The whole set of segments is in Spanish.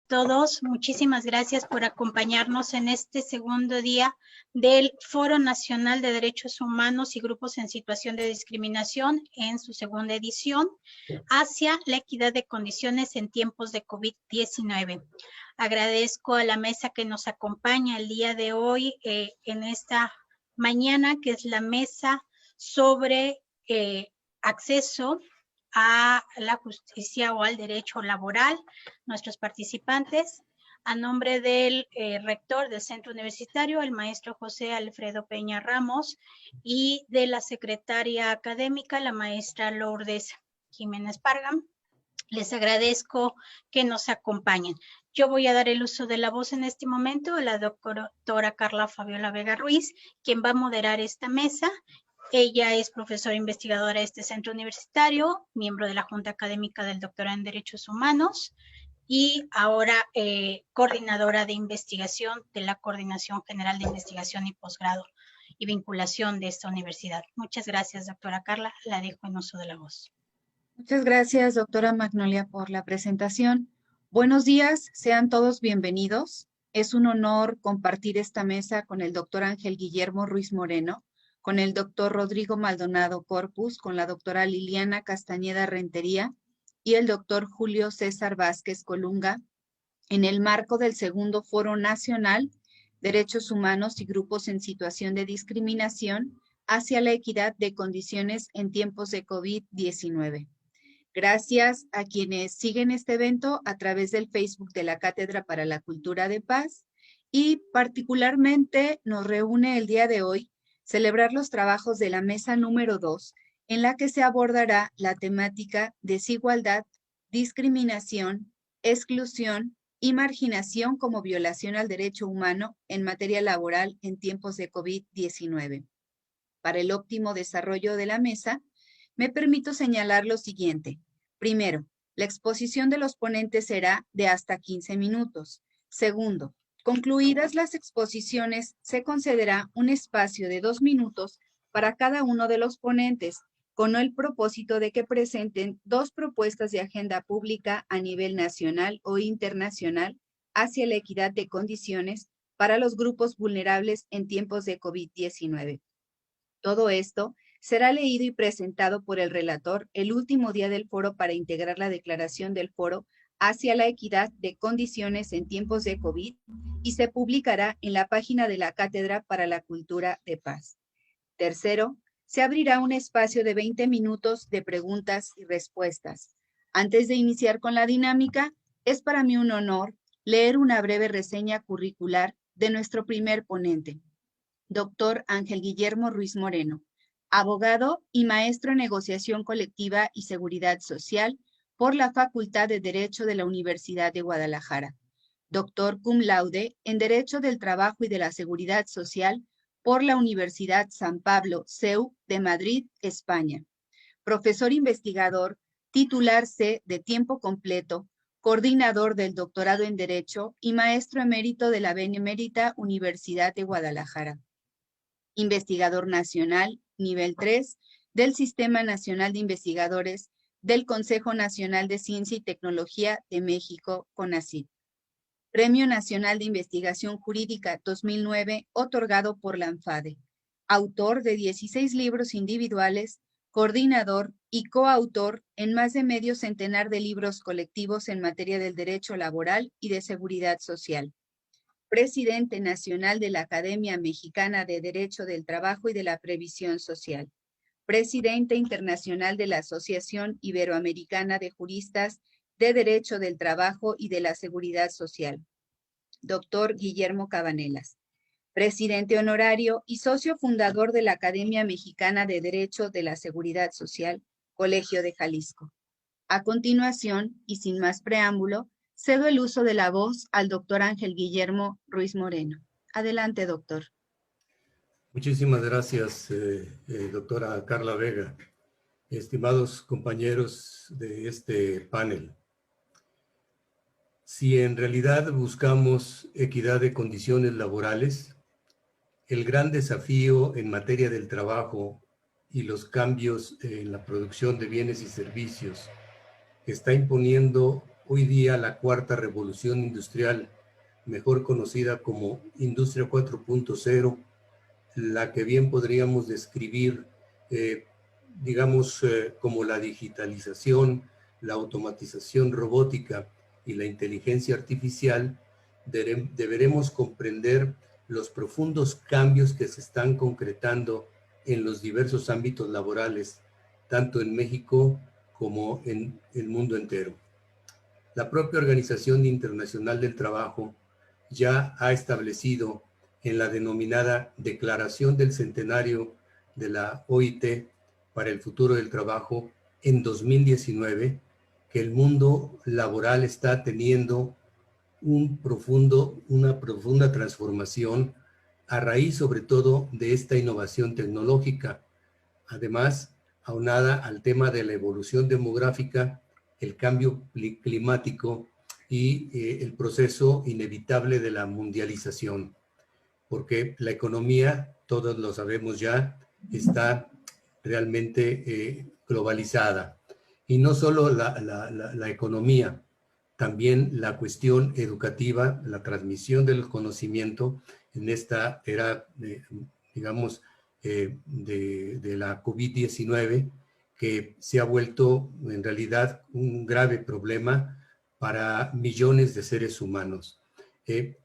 todos. Muchísimas gracias por acompañarnos en este segundo día del Foro Nacional de Derechos Humanos y Grupos en Situación de Discriminación en su segunda edición hacia la equidad de condiciones en tiempos de COVID-19. Agradezco a la mesa que nos acompaña el día de hoy en esta mañana, que es la mesa sobre acceso a la justicia o al derecho laboral. Nuestros participantes, a nombre del rector del centro universitario, el maestro José Alfredo Peña Ramos, y de la secretaria académica, la maestra Lourdes Jiménez Pargam. Les agradezco que nos acompañen. Yo voy a dar el uso de la voz en este momento a la doctora Carla Fabiola Vega Ruiz, quien va a moderar esta mesa. Ella es profesora investigadora de este centro universitario, miembro de la Junta Académica del Doctorado en Derechos Humanos y ahora coordinadora de investigación de la Coordinación General de Investigación y Posgrado y Vinculación de esta universidad. Muchas gracias, doctora Carla. La dejo en uso de la voz. Muchas gracias, doctora Magnolia, por la presentación. Buenos días, sean todos bienvenidos. Es un honor compartir esta mesa con el doctor Ángel Guillermo Ruiz Moreno, con el doctor Rodrigo Maldonado Corpus, con la doctora Liliana Castañeda Rentería y el doctor Julio César Vázquez Colunga, en el marco del segundo Foro Nacional Derechos Humanos y Grupos en Situación de Discriminación hacia la equidad de condiciones en tiempos de COVID-19. Gracias a quienes siguen este evento a través del Facebook de la Cátedra para la Cultura de Paz y particularmente nos reúne el día de hoy celebrar los trabajos de la mesa número 2, en la que se abordará la temática desigualdad, discriminación, exclusión y marginación como violación al derecho humano en materia laboral en tiempos de COVID-19. Para el óptimo desarrollo de la mesa, me permito señalar lo siguiente. Primero, la exposición de los ponentes será de hasta 15 minutos. Segundo, concluidas las exposiciones, se concederá un espacio de 2 minutos para cada uno de los ponentes, con el propósito de que presenten 2 propuestas de agenda pública a nivel nacional o internacional hacia la equidad de condiciones para los grupos vulnerables en tiempos de COVID-19. Todo esto será leído y presentado por el relator el último día del foro para integrar la declaración del foro hacia la equidad de condiciones en tiempos de COVID y se publicará en la página de la Cátedra para la Cultura de Paz. Tercero, se abrirá un espacio de 20 minutos de preguntas y respuestas. Antes de iniciar con la dinámica, es para mí un honor leer una breve reseña curricular de nuestro primer ponente, doctor Ángel Guillermo Ruiz Moreno, abogado y maestro en negociación colectiva y seguridad social por la Facultad de Derecho de la Universidad de Guadalajara, doctor cum laude en Derecho del Trabajo y de la Seguridad Social por la Universidad San Pablo, CEU de Madrid, España, profesor investigador, titular C de tiempo completo, coordinador del doctorado en Derecho y maestro emérito de la Benemérita Universidad de Guadalajara, investigador nacional, nivel 3, del Sistema Nacional de Investigadores del Consejo Nacional de Ciencia y Tecnología de México, CONACYT. Premio Nacional de Investigación Jurídica 2009, otorgado por la ANFADE. Autor de 16 libros individuales, coordinador y coautor en más de medio centenar de libros colectivos en materia del derecho laboral y de seguridad social. Presidente nacional de la Academia Mexicana de Derecho del Trabajo y de la Previsión Social. Presidente internacional de la Asociación Iberoamericana de Juristas de Derecho del Trabajo y de la Seguridad Social. Doctor Guillermo Cabanelas. Presidente honorario y socio fundador de la Academia Mexicana de Derecho de la Seguridad Social, Colegio de Jalisco. A continuación, y sin más preámbulo, cedo el uso de la voz al doctor Ángel Guillermo Ruiz Moreno. Adelante, doctor. Muchísimas gracias, doctora Carla Vega. Estimados compañeros de este panel, si en realidad buscamos equidad de condiciones laborales, el gran desafío en materia del trabajo y los cambios en la producción de bienes y servicios que está imponiendo hoy día la cuarta revolución industrial, mejor conocida como Industria 4.0, la que bien podríamos describir, como la digitalización, la automatización robótica y la inteligencia artificial, deberemos comprender los profundos cambios que se están concretando en los diversos ámbitos laborales, tanto en México como en el mundo entero. La propia Organización Internacional del Trabajo ya ha establecido en la denominada Declaración del Centenario de la OIT para el Futuro del Trabajo en 2019 que el mundo laboral está teniendo una profunda transformación a raíz sobre todo de esta innovación tecnológica. Además, aunada al tema de la evolución demográfica, el cambio climático y el proceso inevitable de la mundialización, porque la economía, todos lo sabemos ya, está realmente globalizada. Y no solo la economía, también la cuestión educativa, la transmisión del conocimiento en esta era, de la COVID-19, que se ha vuelto en realidad un grave problema para millones de seres humanos.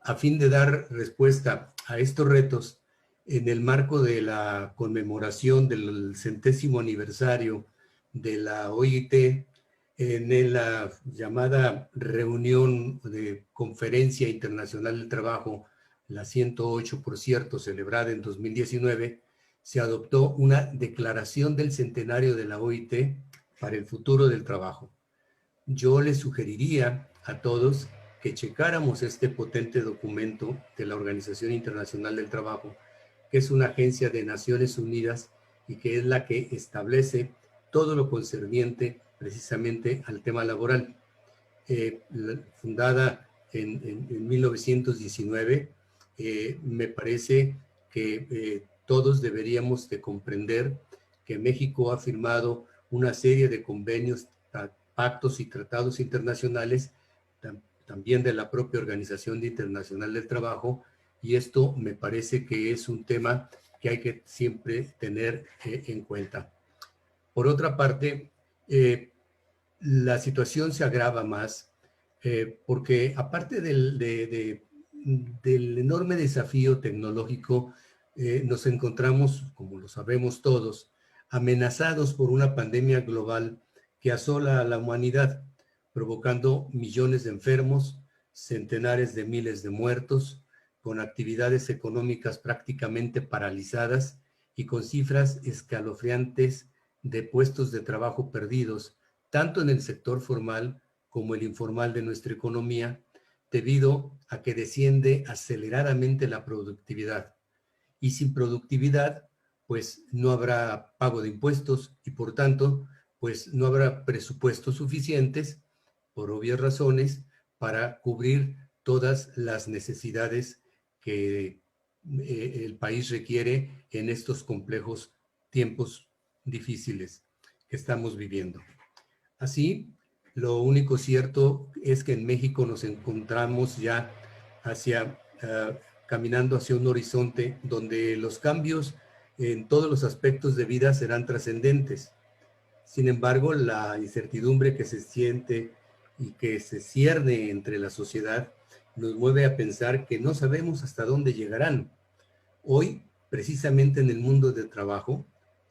A fin de dar respuesta a estos retos, en el marco de la conmemoración del 100º aniversario de la OIT, en la llamada reunión de Conferencia Internacional del Trabajo, la 108, por cierto, celebrada en 2019, se adoptó una declaración del centenario de la OIT para el futuro del trabajo. Yo les sugeriría a todos que checáramos este potente documento de la Organización Internacional del Trabajo, que es una agencia de Naciones Unidas y que es la que establece todo lo concerniente precisamente al tema laboral. Fundada en 1919, me parece que todos deberíamos de comprender que México ha firmado una serie de convenios, pactos y tratados internacionales, también de la propia Organización Internacional del Trabajo, y esto me parece que es un tema que hay que siempre tener en cuenta. Por otra parte, la situación se agrava más porque aparte del enorme desafío tecnológico, nos encontramos, como lo sabemos todos, amenazados por una pandemia global que asola a la humanidad, provocando millones de enfermos, centenares de miles de muertos, con actividades económicas prácticamente paralizadas y con cifras escalofriantes de puestos de trabajo perdidos, tanto en el sector formal como el informal de nuestra economía, debido a que desciende aceleradamente la productividad. Y sin productividad, pues no habrá pago de impuestos y por tanto, pues no habrá presupuestos suficientes, por obvias razones, para cubrir todas las necesidades que el país requiere en estos complejos tiempos difíciles que estamos viviendo. Así, lo único cierto es que en México nos encontramos ya caminando hacia un horizonte donde los cambios en todos los aspectos de vida serán trascendentes. Sin embargo, la incertidumbre que se siente y que se cierne entre la sociedad nos mueve a pensar que no sabemos hasta dónde llegarán. Hoy, precisamente en el mundo del trabajo,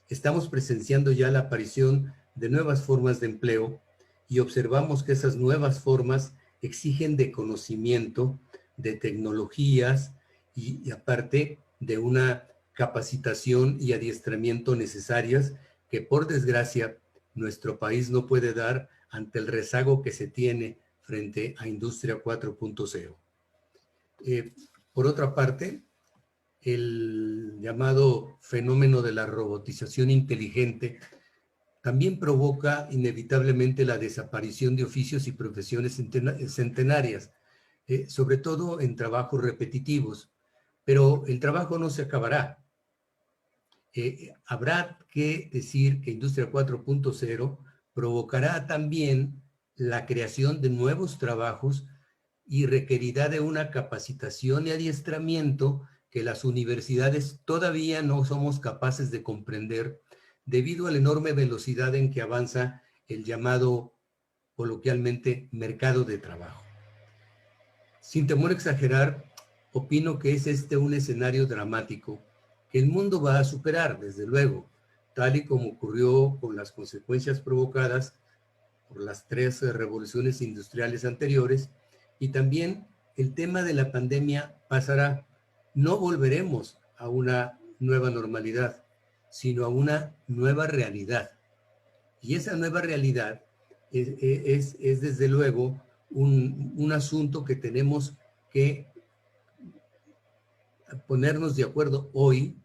estamos presenciando ya la aparición de nuevas formas de empleo y observamos que esas nuevas formas exigen de conocimiento, de tecnologías y aparte de una capacitación y adiestramiento necesarias que por desgracia nuestro país no puede dar ante el rezago que se tiene frente a Industria 4.0. Por otra parte, el llamado fenómeno de la robotización inteligente también provoca inevitablemente la desaparición de oficios y profesiones centenarias, sobre todo en trabajos repetitivos, pero el trabajo no se acabará. Habrá que decir que Industria 4.0 provocará también la creación de nuevos trabajos y requerirá de una capacitación y adiestramiento que las universidades todavía no somos capaces de comprender debido a la enorme velocidad en que avanza el llamado coloquialmente mercado de trabajo. Sin temor a exagerar, opino que es este un escenario dramático que el mundo va a superar, desde luego, tal y como ocurrió con las consecuencias provocadas por las 3 revoluciones industriales anteriores, y también el tema de la pandemia pasará. No volveremos a una nueva normalidad, sino a una nueva realidad. Y esa nueva realidad es desde luego un asunto que tenemos que ponernos de acuerdo hoy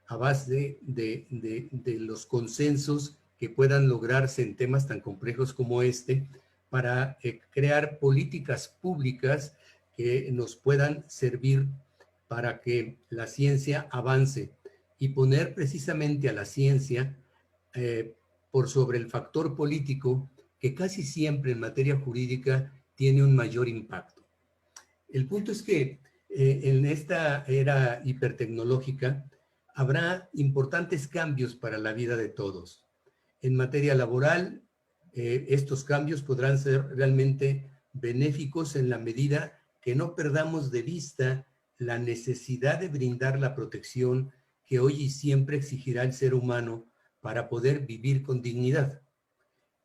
a base de los consensos que puedan lograrse en temas tan complejos como este, para crear políticas públicas que nos puedan servir para que la ciencia avance y poner precisamente a la ciencia por sobre el factor político, que casi siempre en materia jurídica tiene un mayor impacto. El punto es que en esta era hipertecnológica habrá importantes cambios para la vida de todos. En materia laboral, estos cambios podrán ser realmente benéficos en la medida que no perdamos de vista la necesidad de brindar la protección que hoy y siempre exigirá el ser humano para poder vivir con dignidad,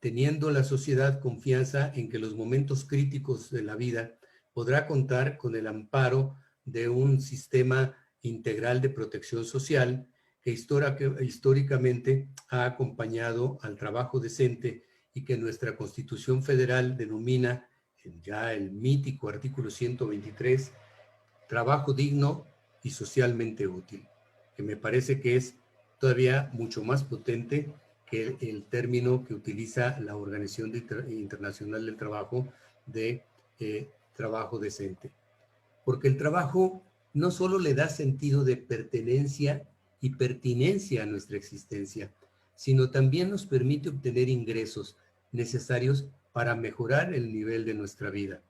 teniendo la sociedad confianza en que los momentos críticos de la vida podrá contar con el amparo de un sistema integral de protección social que históricamente ha acompañado al trabajo decente y que nuestra Constitución Federal denomina ya el mítico artículo 123, trabajo digno y socialmente útil, que me parece que es todavía mucho más potente que el término que utiliza la Organización Internacional del Trabajo de trabajo decente. Porque el trabajo no solo le da sentido de pertenencia y pertinencia a nuestra existencia, sino también nos permite obtener ingresos necesarios para mejorar el nivel de nuestra vida.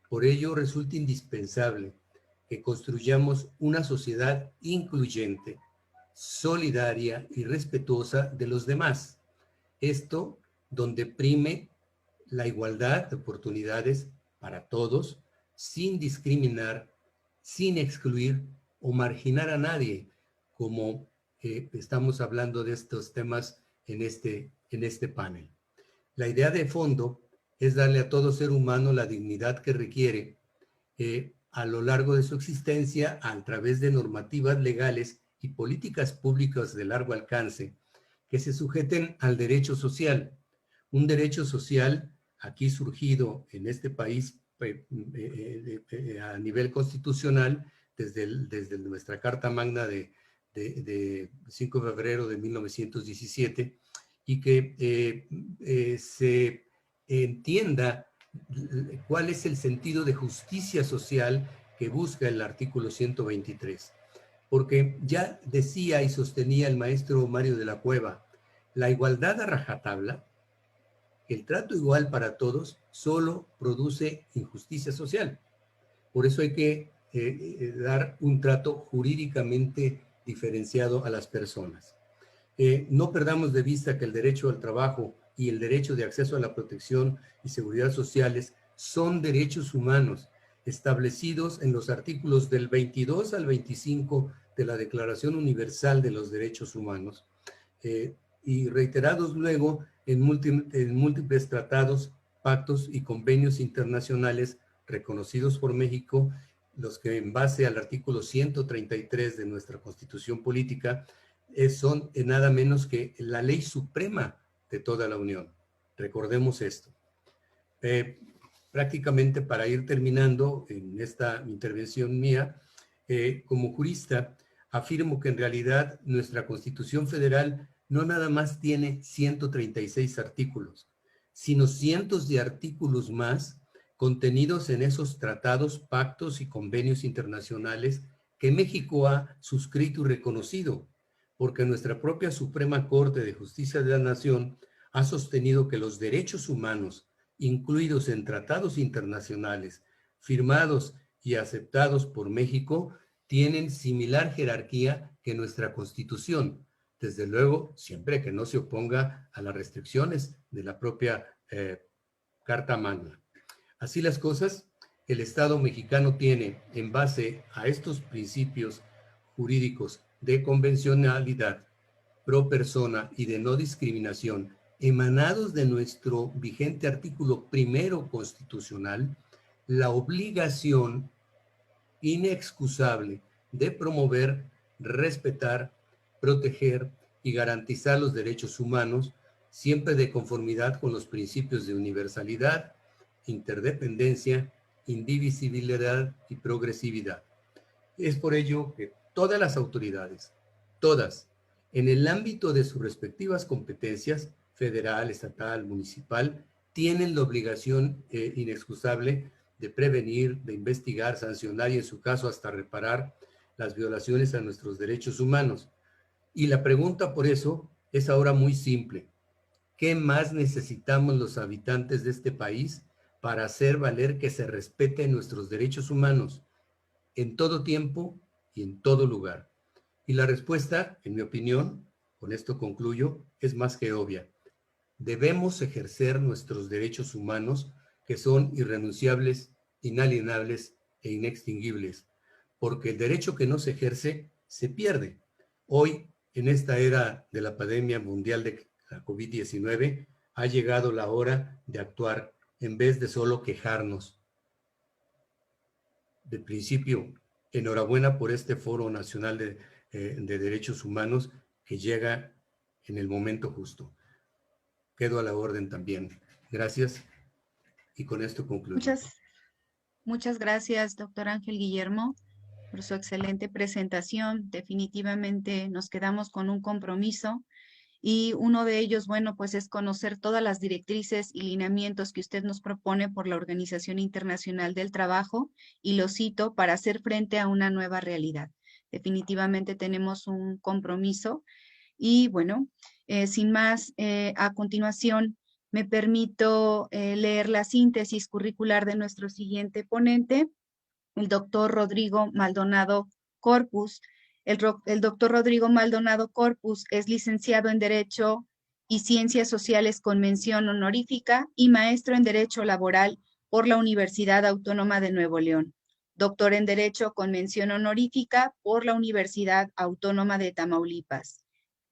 Por ello resulta indispensable que construyamos una sociedad incluyente, solidaria y respetuosa de los demás. Esto donde prime la igualdad de oportunidades para todos, sin discriminar, sin excluir o marginar a nadie, como estamos hablando de estos temas en este panel. La idea de fondo es darle a todo ser humano la dignidad que requiere a lo largo de su existencia a través de normativas legales y políticas públicas de largo alcance que se sujeten al derecho social. Un derecho social aquí surgido en este país a nivel constitucional desde nuestra Carta Magna de 5 de febrero de 1917, y que se entienda cuál es el sentido de justicia social que busca el artículo 123. Porque ya decía y sostenía el maestro Mario de la Cueva, la igualdad a rajatabla, el trato igual para todos, solo produce injusticia social. Por eso hay que dar un trato jurídicamente diferenciado a las personas. No perdamos de vista que el derecho al trabajo y el derecho de acceso a la protección y seguridad sociales son derechos humanos establecidos en los artículos del 22 al 25 de la Declaración Universal de los Derechos Humanos y reiterados luego en múltiples tratados, pactos y convenios internacionales reconocidos por México, los que en base al artículo 133 de nuestra Constitución Política son nada menos que la ley suprema de toda la Unión. Recordemos esto. Prácticamente para ir terminando en esta intervención mía, como jurista, afirmo que en realidad nuestra Constitución Federal no nada más tiene 136 artículos, sino cientos de artículos más contenidos en esos tratados, pactos y convenios internacionales que México ha suscrito y reconocido, porque nuestra propia Suprema Corte de Justicia de la Nación ha sostenido que los derechos humanos incluidos en tratados internacionales firmados y aceptados por México, tienen similar jerarquía que nuestra Constitución, desde luego, siempre que no se oponga a las restricciones de la propia Carta Magna. Así las cosas, el Estado mexicano tiene, en base a estos principios jurídicos de convencionalidad, pro persona y de no discriminación, emanados de nuestro vigente artículo primero constitucional, la obligación inexcusable de promover, respetar, proteger y garantizar los derechos humanos, siempre de conformidad con los principios de universalidad, interdependencia, indivisibilidad y progresividad. Es por ello que todas las autoridades, todas, en el ámbito de sus respectivas competencias, federal, estatal, municipal, tienen la obligación inexcusable de prevenir, de investigar, sancionar y en su caso hasta reparar las violaciones a nuestros derechos humanos. Y la pregunta por eso es ahora muy simple. ¿Qué más necesitamos los habitantes de este país para hacer valer que se respeten nuestros derechos humanos en todo tiempo y en todo lugar? Y la respuesta, en mi opinión, con esto concluyo, es más que obvia. Debemos ejercer nuestros derechos humanos que son irrenunciables, inalienables e inextinguibles, porque el derecho que no se ejerce se pierde. Hoy, en esta era de la pandemia mundial de la COVID-19, ha llegado la hora de actuar en vez de solo quejarnos. De principio, enhorabuena por este Foro Nacional de Derechos Humanos que llega en el momento justo. Quedo a la orden también. Gracias. Y con esto concluyo. Muchas gracias, doctor Ángel Guillermo, por su excelente presentación. Definitivamente nos quedamos con un compromiso y uno de ellos, bueno, pues es conocer todas las directrices y lineamientos que usted nos propone por la Organización Internacional del Trabajo, y lo cito, para hacer frente a una nueva realidad. Definitivamente tenemos un compromiso y bueno, sin más, a continuación me permito leer la síntesis curricular de nuestro siguiente ponente, el doctor Rodrigo Maldonado Corpus. El doctor Rodrigo Maldonado Corpus es licenciado en Derecho y Ciencias Sociales con mención honorífica y maestro en Derecho Laboral por la Universidad Autónoma de Nuevo León. Doctor en Derecho con mención honorífica por la Universidad Autónoma de Tamaulipas.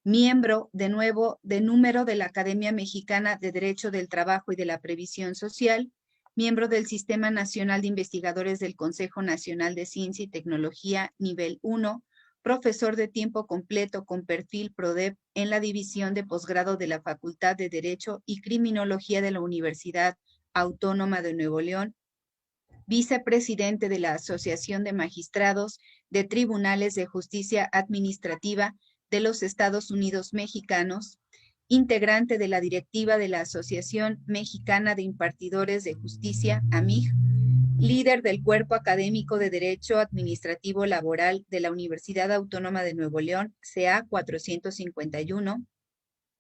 Miembro de número de la Academia Mexicana de Derecho del Trabajo y de la Previsión Social, miembro del Sistema Nacional de Investigadores del Consejo Nacional de Ciencia y Tecnología, nivel 1, profesor de tiempo completo con perfil PRODEP en la División de Posgrado de la Facultad de Derecho y Criminología de la Universidad Autónoma de Nuevo León, vicepresidente de la Asociación de Magistrados de Tribunales de Justicia Administrativa de los Estados Unidos Mexicanos, integrante de la directiva de la Asociación Mexicana de Impartidores de Justicia, AMIJ, líder del Cuerpo Académico de Derecho Administrativo Laboral de la Universidad Autónoma de Nuevo León, CA 451,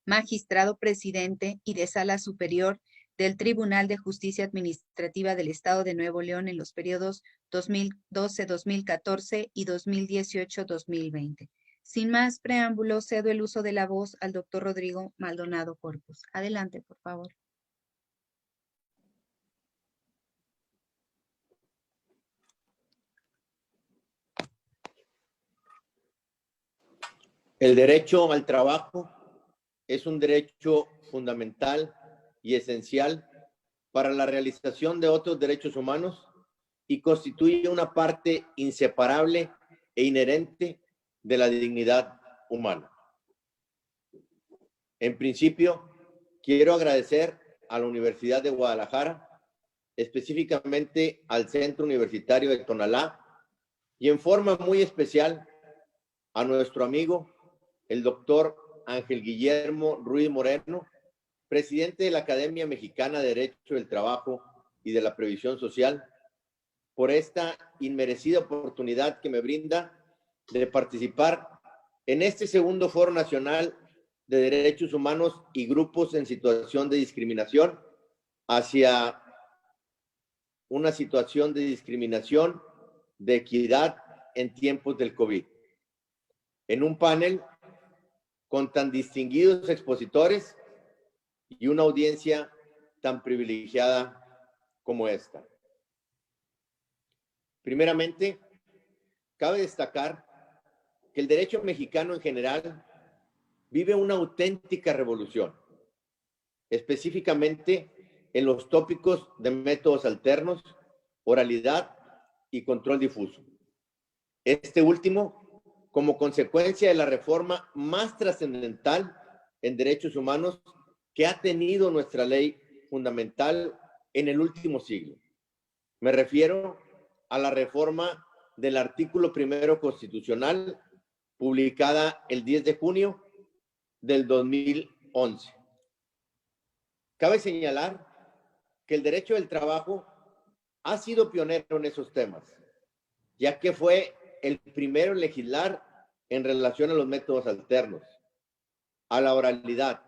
magistrado presidente y de Sala Superior del Tribunal de Justicia Administrativa del Estado de Nuevo León en los periodos 2012-2014 y 2018-2020. Sin más preámbulos, cedo el uso de la voz al doctor Rodrigo Maldonado Corpus. Adelante, por favor. El derecho al trabajo es un derecho fundamental y esencial para la realización de otros derechos humanos y constituye una parte inseparable e inherente de la dignidad humana. En principio, quiero agradecer a la Universidad de Guadalajara, específicamente al Centro Universitario de Tonalá, y en forma muy especial a nuestro amigo, el doctor Ángel Guillermo Ruiz Moreno, presidente de la Academia Mexicana de Derecho del Trabajo y de la Previsión Social, por esta inmerecida oportunidad que me brinda de participar en este segundo Foro Nacional de Derechos Humanos y Grupos en Situación de Discriminación, hacia una situación de discriminación, de equidad en tiempos del COVID. En un panel con tan distinguidos expositores y una audiencia tan privilegiada como esta. Primeramente, cabe destacar que el derecho mexicano en general vive una auténtica revolución, específicamente en los tópicos de métodos alternos, oralidad y control difuso. Este último, como consecuencia de la reforma más trascendental en derechos humanos que ha tenido nuestra ley fundamental en el último siglo. Me refiero a la reforma del artículo 1 constitucional, publicada el 10 de junio del 2011. Cabe señalar que el derecho del trabajo ha sido pionero en esos temas, ya que fue el primero en legislar en relación a los métodos alternos, a la oralidad,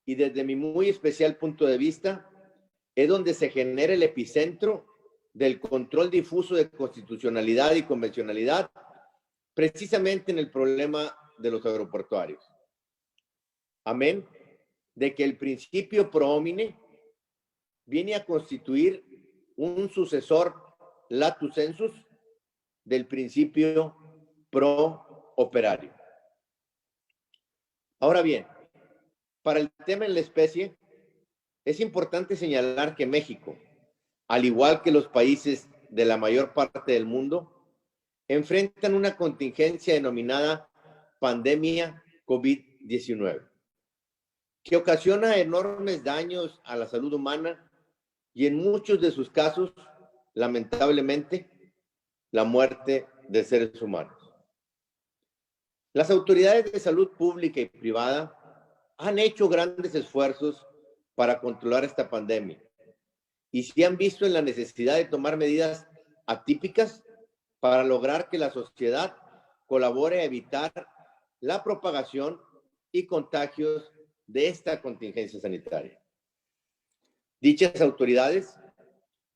y desde mi muy especial punto de vista, es donde se genera el epicentro del control difuso de constitucionalidad y convencionalidad, precisamente en el problema de los aeroportuarios. Amén de que el principio pro homine viene a constituir un sucesor latus sensus del principio pro operario. Ahora bien, para el tema en la especie, es importante señalar que México, al igual que los países de la mayor parte del mundo, enfrentan una contingencia denominada pandemia COVID-19, que ocasiona enormes daños a la salud humana y en muchos de sus casos, lamentablemente, la muerte de seres humanos. Las autoridades de salud pública y privada han hecho grandes esfuerzos para controlar esta pandemia y se han visto en la necesidad de tomar medidas atípicas para lograr que la sociedad colabore a evitar la propagación y contagios de esta contingencia sanitaria. Dichas autoridades,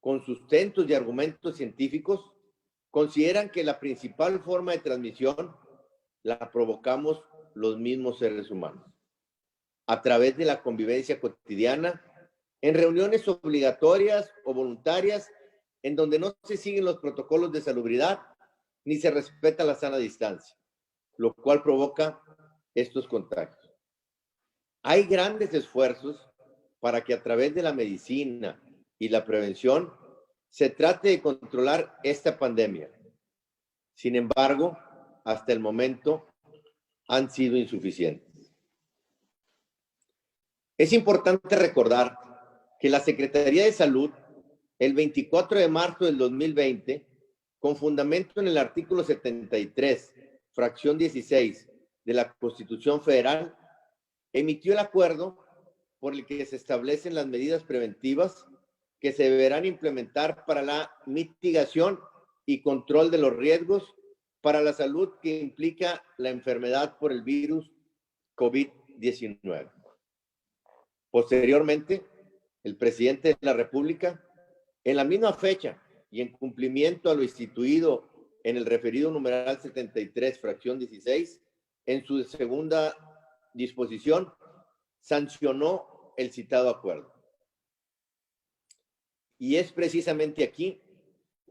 con sustentos y argumentos científicos, consideran que la principal forma de transmisión la provocamos los mismos seres humanos, a través de la convivencia cotidiana, en reuniones obligatorias o voluntarias, en donde no se siguen los protocolos de salubridad ni se respeta la sana distancia, lo cual provoca estos contagios. Hay grandes esfuerzos para que a través de la medicina y la prevención se trate de controlar esta pandemia. Sin embargo, hasta el momento han sido insuficientes. Es importante recordar que la Secretaría de Salud, el 24 de marzo del 2020, con fundamento en el artículo 73, fracción 16 de la Constitución Federal, emitió el acuerdo por el que se establecen las medidas preventivas que se deberán implementar para la mitigación y control de los riesgos para la salud que implica la enfermedad por el virus COVID-19. Posteriormente, el presidente de la República, en la misma fecha y en cumplimiento a lo instituido en el referido numeral 73, fracción 16, en su segunda disposición, sancionó el citado acuerdo. Y es precisamente aquí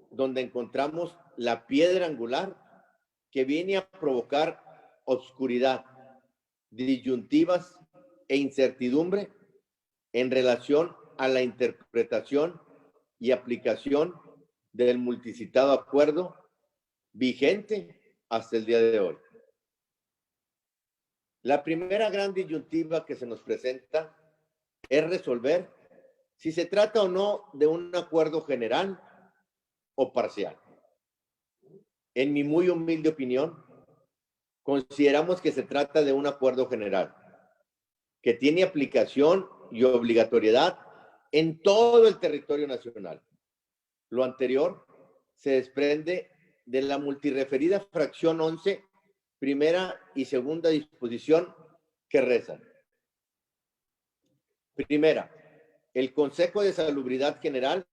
donde encontramos la piedra angular que viene a provocar oscuridad, disyuntivas e incertidumbre en relación a la interpretación y aplicación del multicitado acuerdo vigente hasta el día de hoy. La primera gran disyuntiva que se nos presenta es resolver si se trata o no de un acuerdo general o parcial. En mi muy humilde opinión, consideramos que se trata de un acuerdo general, que tiene aplicación y obligatoriedad en todo el territorio nacional. Lo anterior se desprende de la multireferida fracción 11, primera y segunda disposición, que rezan. Primera, el Consejo de Salubridad General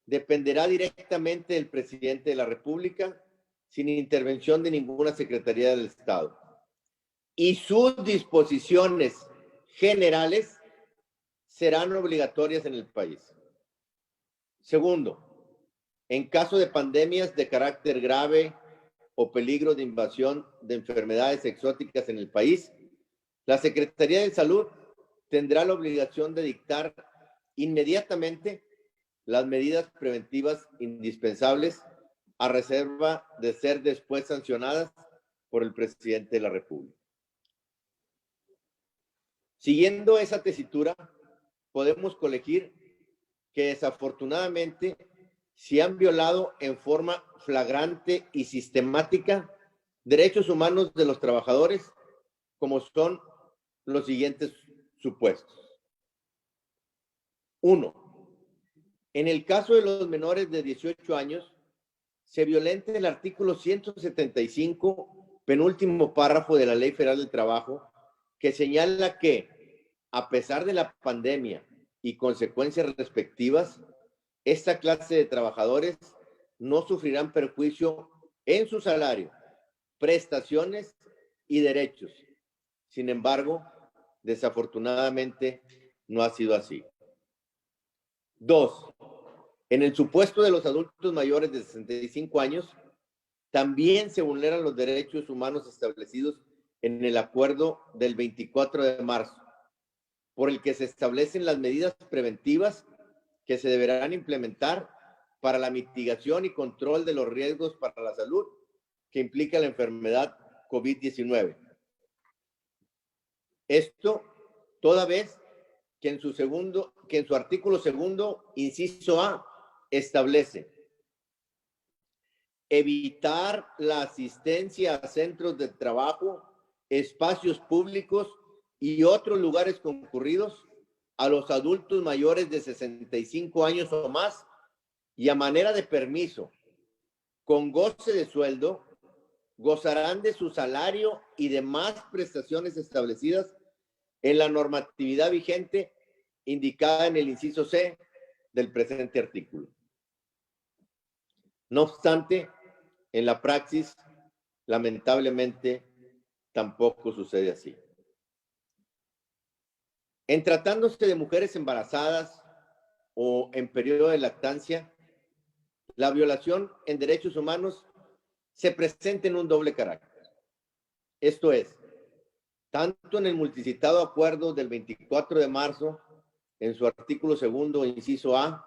dependerá directamente del presidente de la República sin intervención de ninguna Secretaría del Estado. Y sus disposiciones generales serán obligatorias en el país. Segundo, en caso de pandemias de carácter grave o peligro de invasión de enfermedades exóticas en el país, la Secretaría de Salud tendrá la obligación de dictar inmediatamente las medidas preventivas indispensables a reserva de ser después sancionadas por el presidente de la República. Siguiendo esa tesitura, podemos colegir que desafortunadamente se han violado en forma flagrante y sistemática derechos humanos de los trabajadores, como son los siguientes supuestos. 1. En el caso de los menores de 18 años, se violenta el artículo 175, penúltimo párrafo de la Ley Federal del Trabajo, que señala que, a pesar de la pandemia y consecuencias respectivas, esta clase de trabajadores no sufrirán perjuicio en su salario, prestaciones y derechos. Sin embargo, desafortunadamente, no ha sido así. 2. En el supuesto de los adultos mayores de 65 años, también se vulneran los derechos humanos establecidos en el acuerdo del 24 de marzo, por el que se establecen las medidas preventivas que se deberán implementar para la mitigación y control de los riesgos para la salud que implica la enfermedad COVID-19. Esto toda vez que en su artículo segundo, inciso A, establece evitar la asistencia a centros de trabajo, espacios públicos y otros lugares concurridos a los adultos mayores de 65 años o más y a manera de permiso, con goce de sueldo, gozarán de su salario y demás prestaciones establecidas en la normatividad vigente indicada en el inciso C del presente artículo. No obstante, en la praxis, lamentablemente, tampoco sucede así. En tratándose de mujeres embarazadas o en periodo de lactancia, la violación en derechos humanos se presenta en un doble carácter. Esto es, tanto en el multicitado acuerdo del 24 de marzo, en su artículo segundo, inciso A,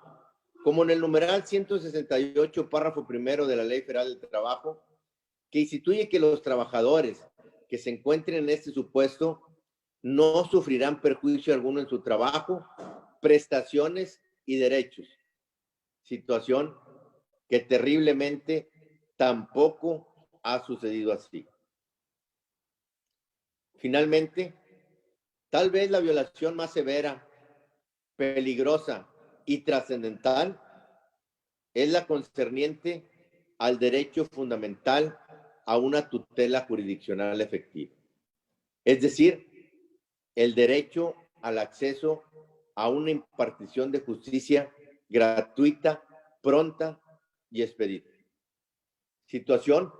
como en el numeral 168, párrafo primero de la Ley Federal del Trabajo, que instituye que los trabajadores que se encuentren en este supuesto no sufrirán perjuicio alguno en su trabajo, prestaciones y derechos. Situación que terriblemente tampoco ha sucedido así. Finalmente, tal vez la violación más severa, peligrosa y trascendental es la concerniente al derecho fundamental a una tutela jurisdiccional efectiva. Es decir, el derecho al acceso a una impartición de justicia gratuita, pronta y expedita. Situación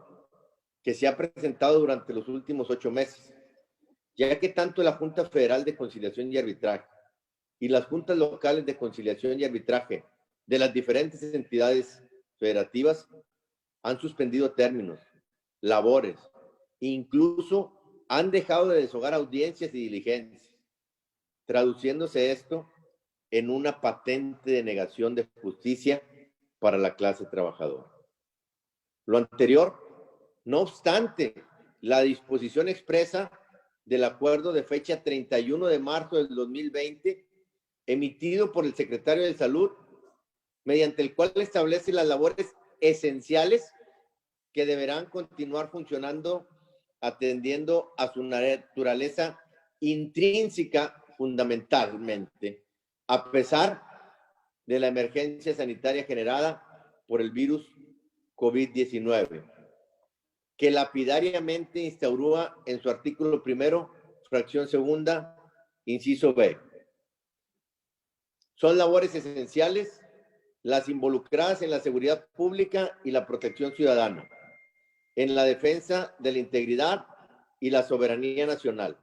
que se ha presentado durante los últimos 8 meses, ya que tanto la Junta Federal de Conciliación y Arbitraje y las juntas locales de conciliación y arbitraje de las diferentes entidades federativas han suspendido términos, labores, incluso han dejado de deshogar audiencias y diligencias, traduciéndose esto en una patente de negación de justicia para la clase trabajadora. Lo anterior, no obstante, la disposición expresa del acuerdo de fecha 31 de marzo del 2020, emitido por el secretario de Salud, mediante el cual establece las labores esenciales que deberán continuar funcionando atendiendo a su naturaleza intrínseca fundamentalmente, a pesar de la emergencia sanitaria generada por el virus COVID-19, que lapidariamente instauró en su artículo primero, fracción segunda, inciso B. Son labores esenciales las involucradas en la seguridad pública y la protección ciudadana, en la defensa de la integridad y la soberanía nacional,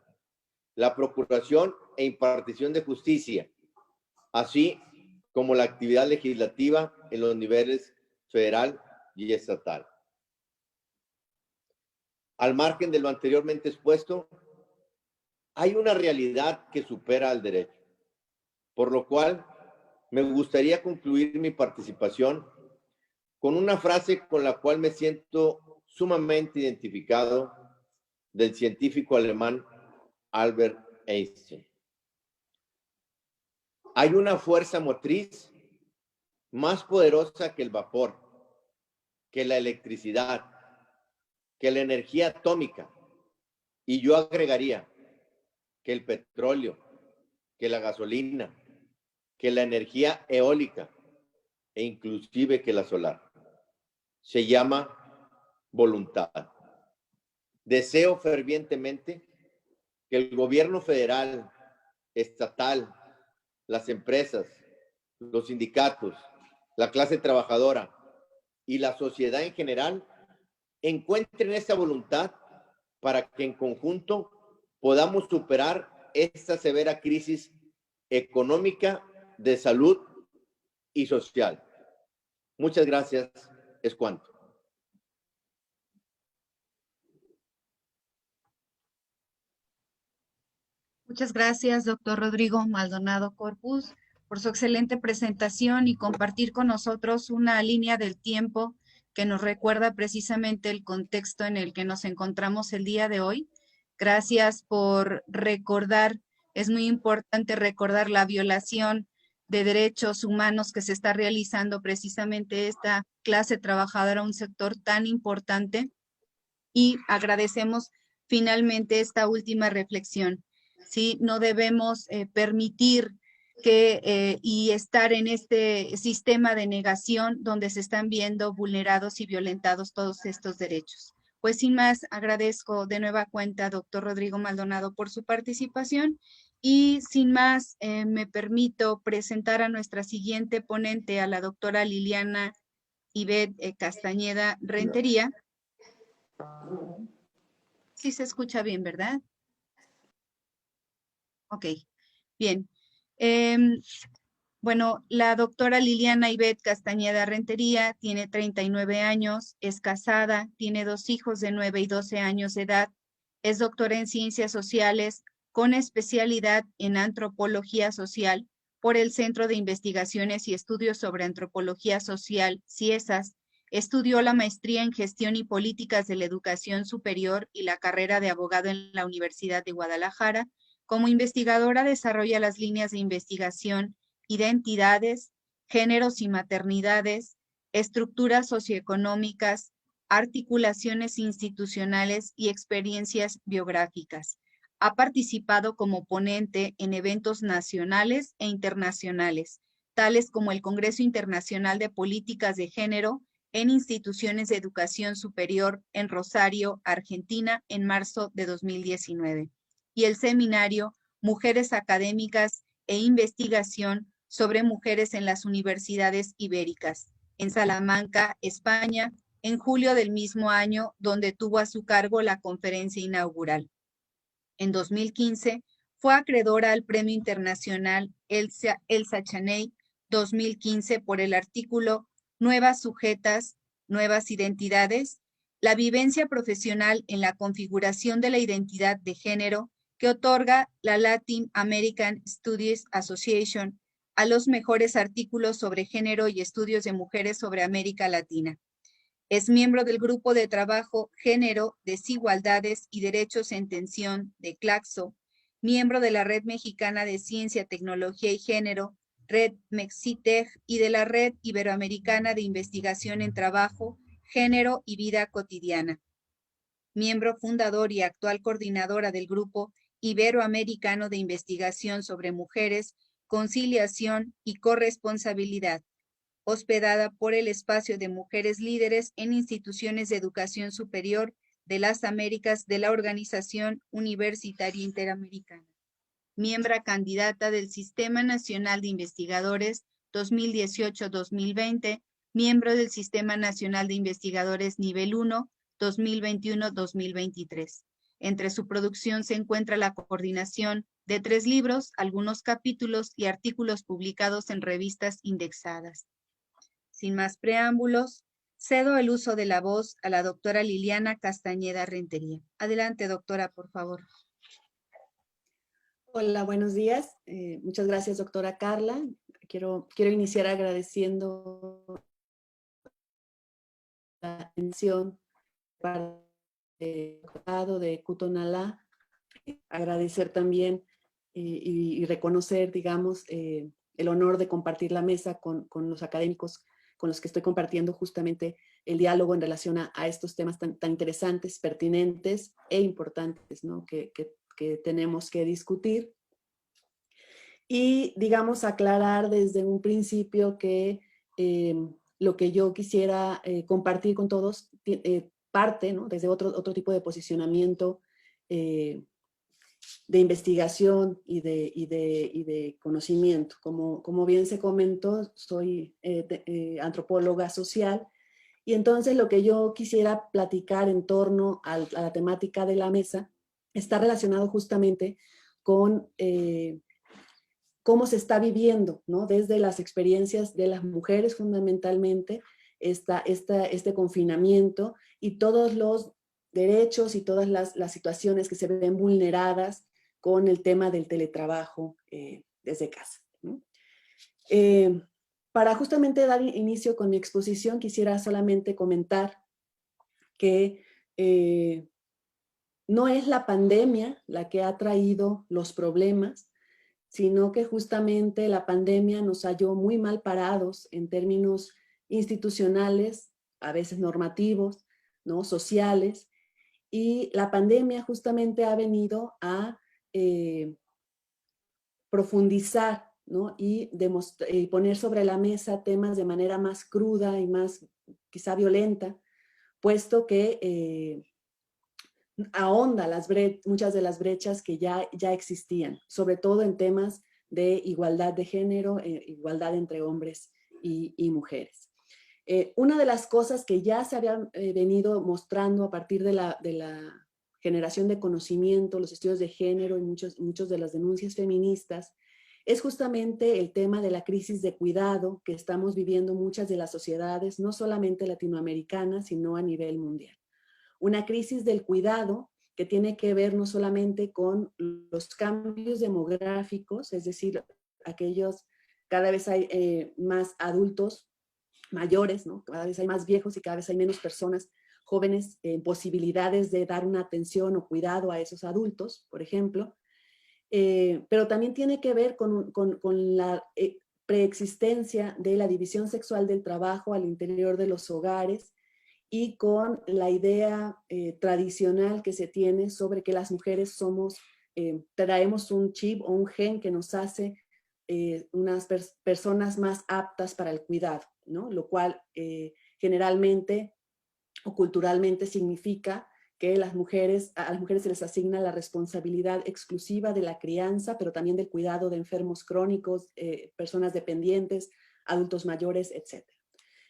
la procuración e impartición de justicia, así como la actividad legislativa en los niveles federal y estatal. Al margen de lo anteriormente expuesto, hay una realidad que supera al derecho, por lo cual me gustaría concluir mi participación con una frase con la cual me siento sumamente identificado del científico alemán Albert Einstein. Hay una fuerza motriz más poderosa que el vapor, que la electricidad, que la energía atómica, y yo agregaría que el petróleo, que la gasolina, que la energía eólica e inclusive que la solar. Se llama voluntad. Deseo fervientemente que el gobierno federal, estatal, las empresas, los sindicatos, la clase trabajadora y la sociedad en general encuentren esa voluntad para que en conjunto podamos superar esta severa crisis económica, de salud y social. Muchas gracias. Es cuanto. Muchas gracias, doctor Rodrigo Maldonado Corpus, por su excelente presentación y compartir con nosotros una línea del tiempo que nos recuerda precisamente el contexto en el que nos encontramos el día de hoy. Gracias por recordar, es muy importante recordar la violación de derechos humanos que se está realizando precisamente esta clase trabajadora, un sector tan importante, y agradecemos finalmente esta última reflexión. ¿Sí? No debemos permitir y estar en este sistema de negación donde se están viendo vulnerados y violentados todos estos derechos. Pues sin más, agradezco de nueva cuenta, doctor Rodrigo Maldonado, por su participación y sin más, me permito presentar a nuestra siguiente ponente, a la doctora Liliana Ivette Castañeda Rentería. Sí se escucha bien, ¿verdad? Ok, bien. Bueno, la doctora Liliana Ivette Castañeda Rentería tiene 39 años, es casada, tiene 2 hijos de 9 y 12 años de edad, es doctora en Ciencias Sociales con especialidad en Antropología Social por el Centro de Investigaciones y Estudios sobre Antropología Social, CIESAS. Estudió la maestría en Gestión y Políticas de la Educación Superior y la carrera de abogado en la Universidad de Guadalajara. Como investigadora desarrolla las líneas de investigación identidades, géneros y maternidades, estructuras socioeconómicas, articulaciones institucionales y experiencias biográficas. Ha participado como ponente en eventos nacionales e internacionales, tales como el Congreso Internacional de Políticas de Género en Instituciones de Educación Superior en Rosario, Argentina, en marzo de 2019, y el seminario Mujeres Académicas e Investigación sobre Mujeres en las Universidades Ibéricas, en Salamanca, España, en julio del mismo año, donde tuvo a su cargo la conferencia inaugural. En 2015, fue acreedora al Premio Internacional Elsa Chaney 2015 por el artículo Nuevas Sujetas, Nuevas Identidades, la vivencia profesional en la configuración de la identidad de género que otorga la Latin American Studies Association a los mejores artículos sobre género y estudios de mujeres sobre América Latina. Es miembro del grupo de trabajo Género, Desigualdades y Derechos en Tensión de CLACSO, miembro de la Red Mexicana de Ciencia, Tecnología y Género, Red Mexitec, y de la Red Iberoamericana de Investigación en Trabajo, Género y Vida Cotidiana. Miembro fundador y actual coordinadora del Grupo Iberoamericano de Investigación sobre Mujeres, Conciliación y Corresponsabilidad, hospedada por el Espacio de Mujeres Líderes en Instituciones de Educación Superior de las Américas de la Organización Universitaria Interamericana. miembro candidata del Sistema Nacional de Investigadores 2018-2020, miembro del Sistema Nacional de Investigadores Nivel 1 2021-2023. Entre su producción se encuentra la coordinación de 3 libros, algunos capítulos y artículos publicados en revistas indexadas. Sin más preámbulos, cedo el uso de la voz a la doctora Liliana Castañeda Rentería. Adelante, doctora, por favor. Hola, buenos días. Muchas gracias, doctora Carla. Quiero iniciar agradeciendo la atención para el Estado de Cutonalá. Agradecer también y reconocer, digamos, el honor de compartir la mesa con los académicos con los que estoy compartiendo justamente el diálogo en relación a estos temas tan interesantes, pertinentes e importantes, ¿no? que tenemos que discutir. Y, digamos, aclarar desde un principio que lo que yo quisiera compartir con todos parte, ¿no? Desde otro tipo de posicionamiento de investigación y de conocimiento. Como bien se comentó, soy antropóloga social, y entonces lo que yo quisiera platicar en torno a la temática de la mesa está relacionado justamente con cómo se está viviendo, ¿no? Desde las experiencias de las mujeres fundamentalmente, este confinamiento y todos los derechos y todas las situaciones que se ven vulneradas con el tema del teletrabajo desde casa, ¿no? Para justamente dar inicio con mi exposición, quisiera solamente comentar que no es la pandemia la que ha traído los problemas, sino que justamente la pandemia nos halló muy mal parados en términos institucionales, a veces normativos, ¿no? Sociales, y la pandemia justamente ha venido a profundizar, ¿no? Y poner sobre la mesa temas de manera más cruda y más quizá violenta, puesto que ahonda muchas de las brechas que ya existían, sobre todo en temas de igualdad de género, igualdad entre hombres y mujeres. Una de las cosas que ya se habían venido mostrando a partir de la generación de conocimiento, los estudios de género y muchos de las denuncias feministas, es justamente el tema de la crisis de cuidado que estamos viviendo muchas de las sociedades, no solamente latinoamericanas, sino a nivel mundial. Una crisis del cuidado que tiene que ver no solamente con los cambios demográficos, es decir, cada vez hay más adultos mayores, ¿no? Cada vez hay más viejos y cada vez hay menos personas jóvenes en posibilidades de dar una atención o cuidado a esos adultos, por ejemplo. Pero también tiene que ver con la preexistencia de la división sexual del trabajo al interior de los hogares y con la idea tradicional que se tiene sobre que las mujeres traemos un chip o un gen que nos hace unas personas más aptas para el cuidado, ¿no? Lo cual generalmente o culturalmente significa que a las mujeres se les asigna la responsabilidad exclusiva de la crianza, pero también del cuidado de enfermos crónicos, personas dependientes, adultos mayores, etc.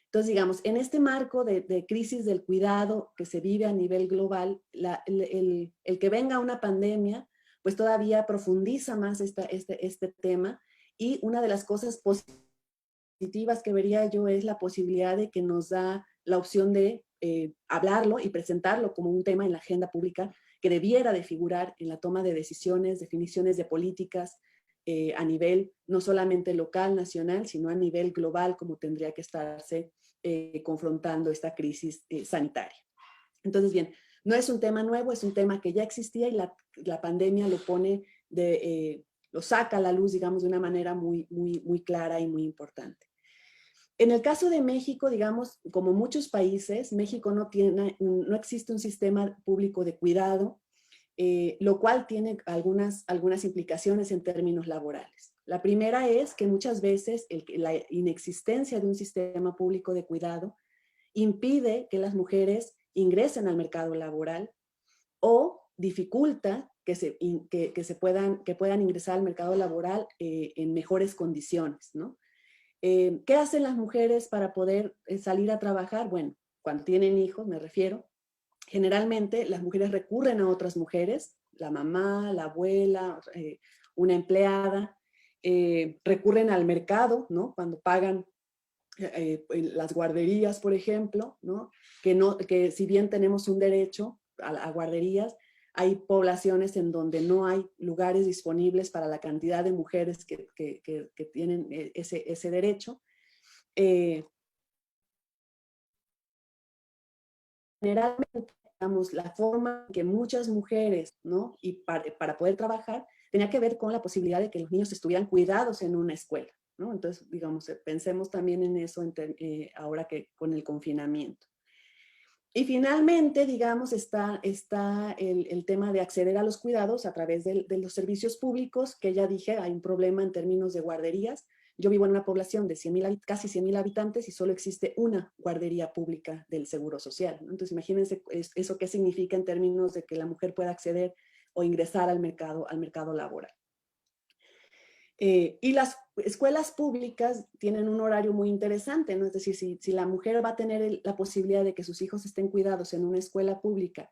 Entonces, digamos, en este marco de crisis del cuidado que se vive a nivel global, el que venga una pandemia, pues todavía profundiza más este tema, y una de las cosas positivas que vería yo es la posibilidad de que nos da la opción de hablarlo y presentarlo como un tema en la agenda pública que debiera de figurar en la toma de decisiones, definiciones de políticas a nivel no solamente local, nacional, sino a nivel global, como tendría que estarse confrontando esta crisis sanitaria. Entonces, bien, no es un tema nuevo, es un tema que ya existía, y la pandemia lo saca a la luz, digamos, de una manera muy clara y muy importante. En el caso de México, digamos, como muchos países, México no existe un sistema público de cuidado, lo cual tiene algunas implicaciones en términos laborales. La primera es que muchas veces la inexistencia de un sistema público de cuidado impide que las mujeres ingresen al mercado laboral o dificulta que puedan ingresar al mercado laboral en mejores condiciones, ¿no? ¿Qué hacen las mujeres para poder salir a trabajar? Bueno, cuando tienen hijos, me refiero, generalmente las mujeres recurren a otras mujeres, la mamá, la abuela, una empleada, recurren al mercado, ¿no? Cuando pagan las guarderías, por ejemplo, ¿no? Que si bien tenemos un derecho a guarderías, hay poblaciones en donde no hay lugares disponibles para la cantidad de mujeres que tienen ese derecho. Generalmente, digamos, la forma en que muchas mujeres, ¿no? Y para poder trabajar, tenía que ver con la posibilidad de que los niños estuvieran cuidados en una escuela, ¿no? Entonces, digamos, pensemos también en eso ahora que con el confinamiento. Y finalmente, digamos, está el tema de acceder a los cuidados a través de los servicios públicos, que ya dije, hay un problema en términos de guarderías. Yo vivo en una población de casi 100,000 habitantes y solo existe una guardería pública del Seguro Social, ¿no? Entonces, imagínense eso qué significa en términos de que la mujer pueda acceder o ingresar al mercado laboral. Y las escuelas públicas tienen un horario muy interesante, ¿no? Es decir, si la mujer va a tener la posibilidad de que sus hijos estén cuidados en una escuela pública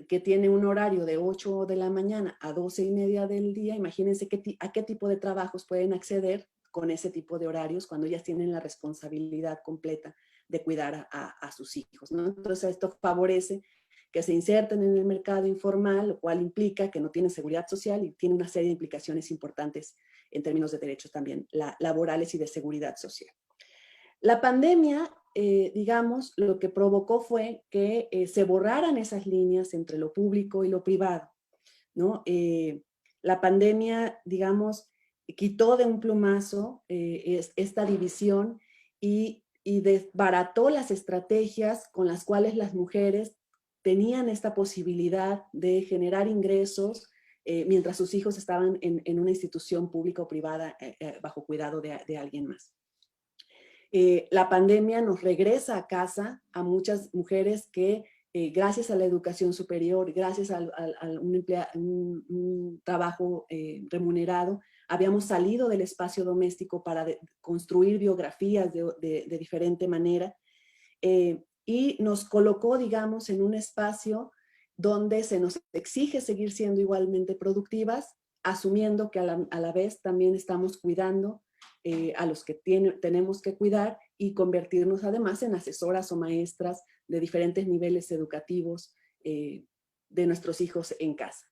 que tiene un horario de 8 de la mañana a 12:30 del día, imagínense a qué tipo de trabajos pueden acceder con ese tipo de horarios cuando ellas tienen la responsabilidad completa de cuidar a sus hijos, ¿no? Entonces esto favorece que se inserten en el mercado informal, lo cual implica que no tienen seguridad social y tiene una serie de implicaciones importantes en términos de derechos también laborales y de seguridad social. La pandemia, digamos, lo que provocó fue que se borraran esas líneas entre lo público y lo privado, ¿no? La pandemia, digamos, quitó de un plumazo esta división y desbarató las estrategias con las cuales las mujeres tenían esta posibilidad de generar ingresos mientras sus hijos estaban en una institución pública o privada bajo cuidado de alguien más. La pandemia nos regresa a casa a muchas mujeres que gracias a la educación superior, gracias a un trabajo remunerado, habíamos salido del espacio doméstico para construir biografías de diferente manera y nos colocó, digamos, en un espacio donde se nos exige seguir siendo igualmente productivas, asumiendo que a la vez también estamos cuidando a los que tenemos que cuidar y convertirnos además en asesoras o maestras de diferentes niveles educativos de nuestros hijos en casa.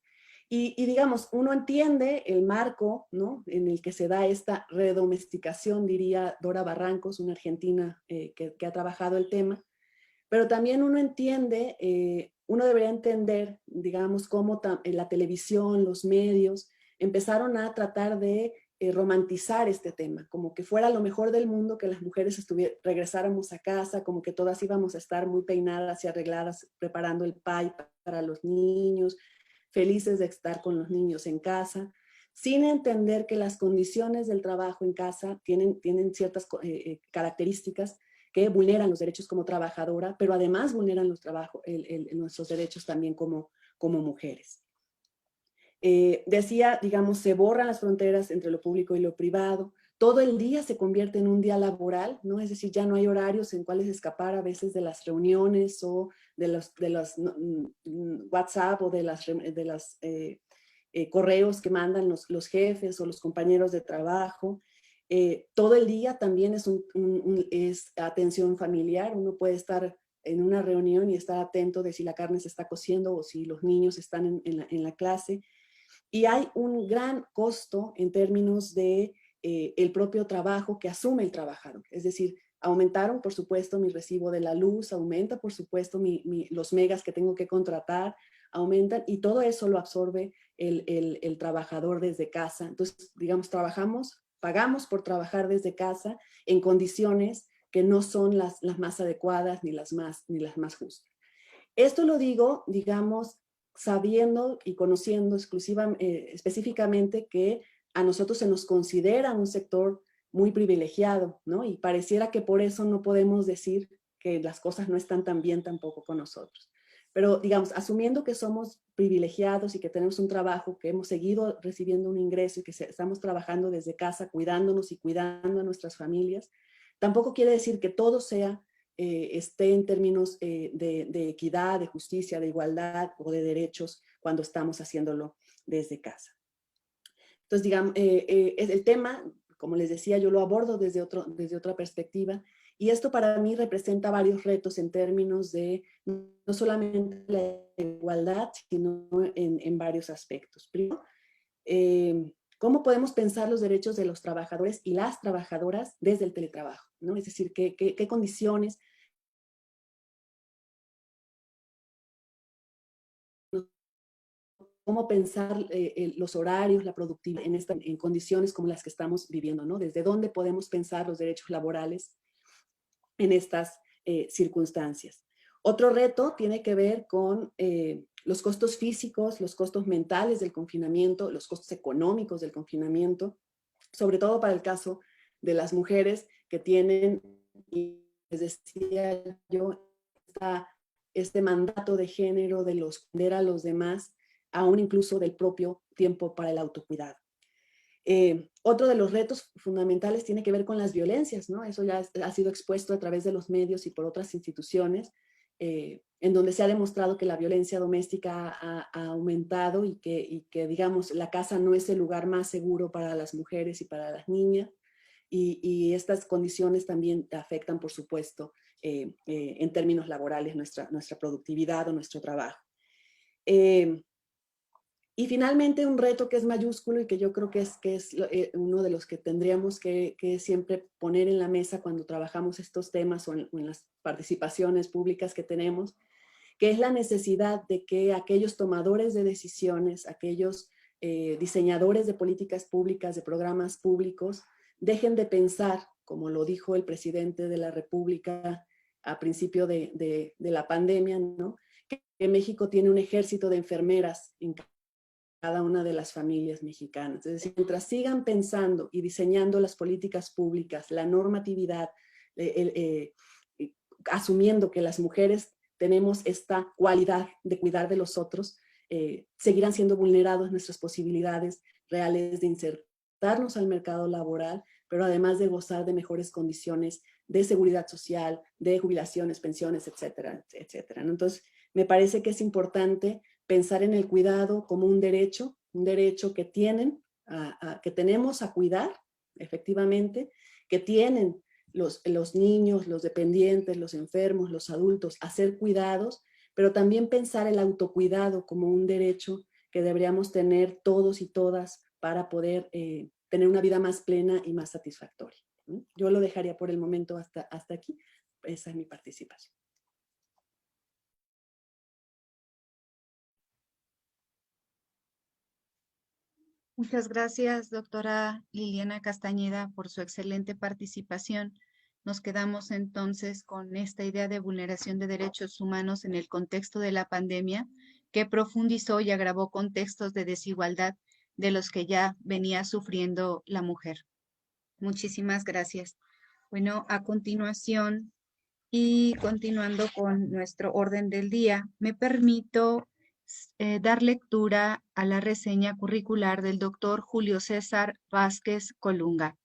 Y digamos, uno entiende el marco, ¿no?, en el que se da esta redomesticación, diría Dora Barrancos, una argentina que ha trabajado el tema, pero también uno entiende, uno debería entender, digamos, cómo la televisión, los medios, empezaron a tratar de romantizar este tema, como que fuera lo mejor del mundo que las mujeres regresáramos a casa, como que todas íbamos a estar muy peinadas y arregladas, preparando el pay para los niños, felices de estar con los niños en casa, sin entender que las condiciones del trabajo en casa tienen ciertas características que vulneran los derechos como trabajadora, pero además vulneran nuestros derechos también como mujeres. Decía, digamos, se borran las fronteras entre lo público y lo privado, todo el día se convierte en un día laboral, ¿no? Es decir, ya no hay horarios en cuales escapar a veces de las reuniones o de los WhatsApp o de los correos que mandan los jefes o los compañeros de trabajo. Todo el día también es atención familiar, uno puede estar en una reunión y estar atento de si la carne se está cociendo o si los niños están en la clase. Y hay un gran costo en términos de el propio trabajo que asume el trabajador. Es decir, aumentaron, por supuesto, mi recibo de la luz, aumenta, por supuesto, los megas que tengo que contratar, aumentan, y todo eso lo absorbe el trabajador desde casa. Entonces, digamos, pagamos por trabajar desde casa en condiciones que no son las más adecuadas ni las más justas. Esto lo digo, digamos, sabiendo y conociendo específicamente que a nosotros se nos considera un sector muy privilegiado, ¿no? Y pareciera que por eso no podemos decir que las cosas no están tan bien tampoco con nosotros. Pero, digamos, asumiendo que somos privilegiados y que tenemos un trabajo, que hemos seguido recibiendo un ingreso y que estamos trabajando desde casa, cuidándonos y cuidando a nuestras familias, tampoco quiere decir que todo sea, esté en términos de equidad, de justicia, de igualdad o de derechos cuando estamos haciéndolo desde casa. Entonces, digamos, el tema, como les decía, yo lo abordo desde otra perspectiva, y esto para mí representa varios retos en términos de no solamente la igualdad, sino en varios aspectos. Primero, ¿cómo podemos pensar los derechos de los trabajadores y las trabajadoras desde el teletrabajo, ¿no? Es decir, ¿qué condiciones cómo pensar los horarios, la productividad en condiciones como las que estamos viviendo, ¿no? Desde dónde podemos pensar los derechos laborales en estas circunstancias. Otro reto tiene que ver con los costos físicos, los costos mentales del confinamiento, los costos económicos del confinamiento, sobre todo para el caso de las mujeres que tienen, y les decía yo, este mandato de género de cuidar a los demás, aún incluso del propio tiempo para el autocuidado. Otro de los retos fundamentales tiene que ver con las violencias, ¿no? Eso ya ha sido expuesto a través de los medios y por otras instituciones, en donde se ha demostrado que la violencia doméstica ha aumentado y que, digamos, la casa no es el lugar más seguro para las mujeres y para las niñas, y estas condiciones también afectan, por supuesto, en términos laborales nuestra productividad o nuestro trabajo. Y finalmente un reto que es mayúsculo y que yo creo que es uno de los que tendríamos que siempre poner en la mesa cuando trabajamos estos temas o en las participaciones públicas que tenemos, que es la necesidad de que aquellos tomadores de decisiones, aquellos diseñadores de políticas públicas, de programas públicos, dejen de pensar, como lo dijo el presidente de la República a principio de la pandemia, ¿no? Que México tiene un ejército de enfermeras en cada una de las familias mexicanas. Es decir, mientras sigan pensando y diseñando las políticas públicas, la normatividad, asumiendo que las mujeres tenemos esta cualidad de cuidar de los otros, seguirán siendo vulneradas nuestras posibilidades reales de insertarnos al mercado laboral, pero además de gozar de mejores condiciones de seguridad social, de jubilaciones, pensiones, etcétera, etcétera. Entonces, me parece que es importante pensar en el cuidado como un derecho que que tenemos a cuidar, efectivamente, que tienen los niños, los dependientes, los enfermos, los adultos, a ser cuidados, pero también pensar el autocuidado como un derecho que deberíamos tener todos y todas para poder tener una vida más plena y más satisfactoria. Yo lo dejaría por el momento hasta aquí. Esa es mi participación. Muchas gracias, doctora Liliana Castañeda, por su excelente participación. Nos quedamos entonces con esta idea de vulneración de derechos humanos en el contexto de la pandemia, que profundizó y agravó contextos de desigualdad de los que ya venía sufriendo la mujer. Muchísimas gracias. Bueno, a continuación y continuando con nuestro orden del día, me permito dar lectura a la reseña curricular del doctor Julio César Vázquez Colunga.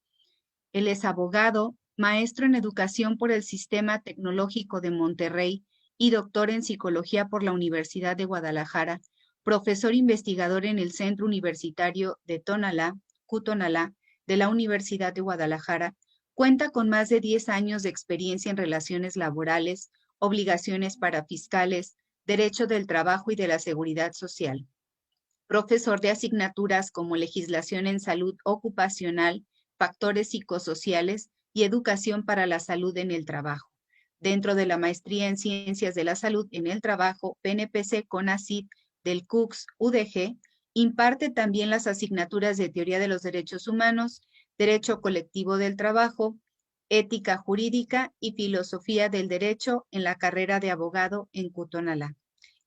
Él es abogado, maestro en educación por el Sistema Tecnológico de Monterrey y doctor en psicología por la Universidad de Guadalajara, profesor investigador en el Centro Universitario de Tonalá, Cutonalá, de la Universidad de Guadalajara. Cuenta con más de 10 años de experiencia en relaciones laborales, obligaciones parafiscales, derecho del trabajo y de la seguridad social. Profesor de asignaturas como legislación en salud ocupacional, factores psicosociales y educación para la salud en el trabajo. Dentro de la maestría en ciencias de la salud en el trabajo, PNPC CONACYT del CUCS UDG, imparte también las asignaturas de teoría de los derechos humanos, derecho colectivo del trabajo, ética jurídica y filosofía del derecho en la carrera de abogado en Cutonalá.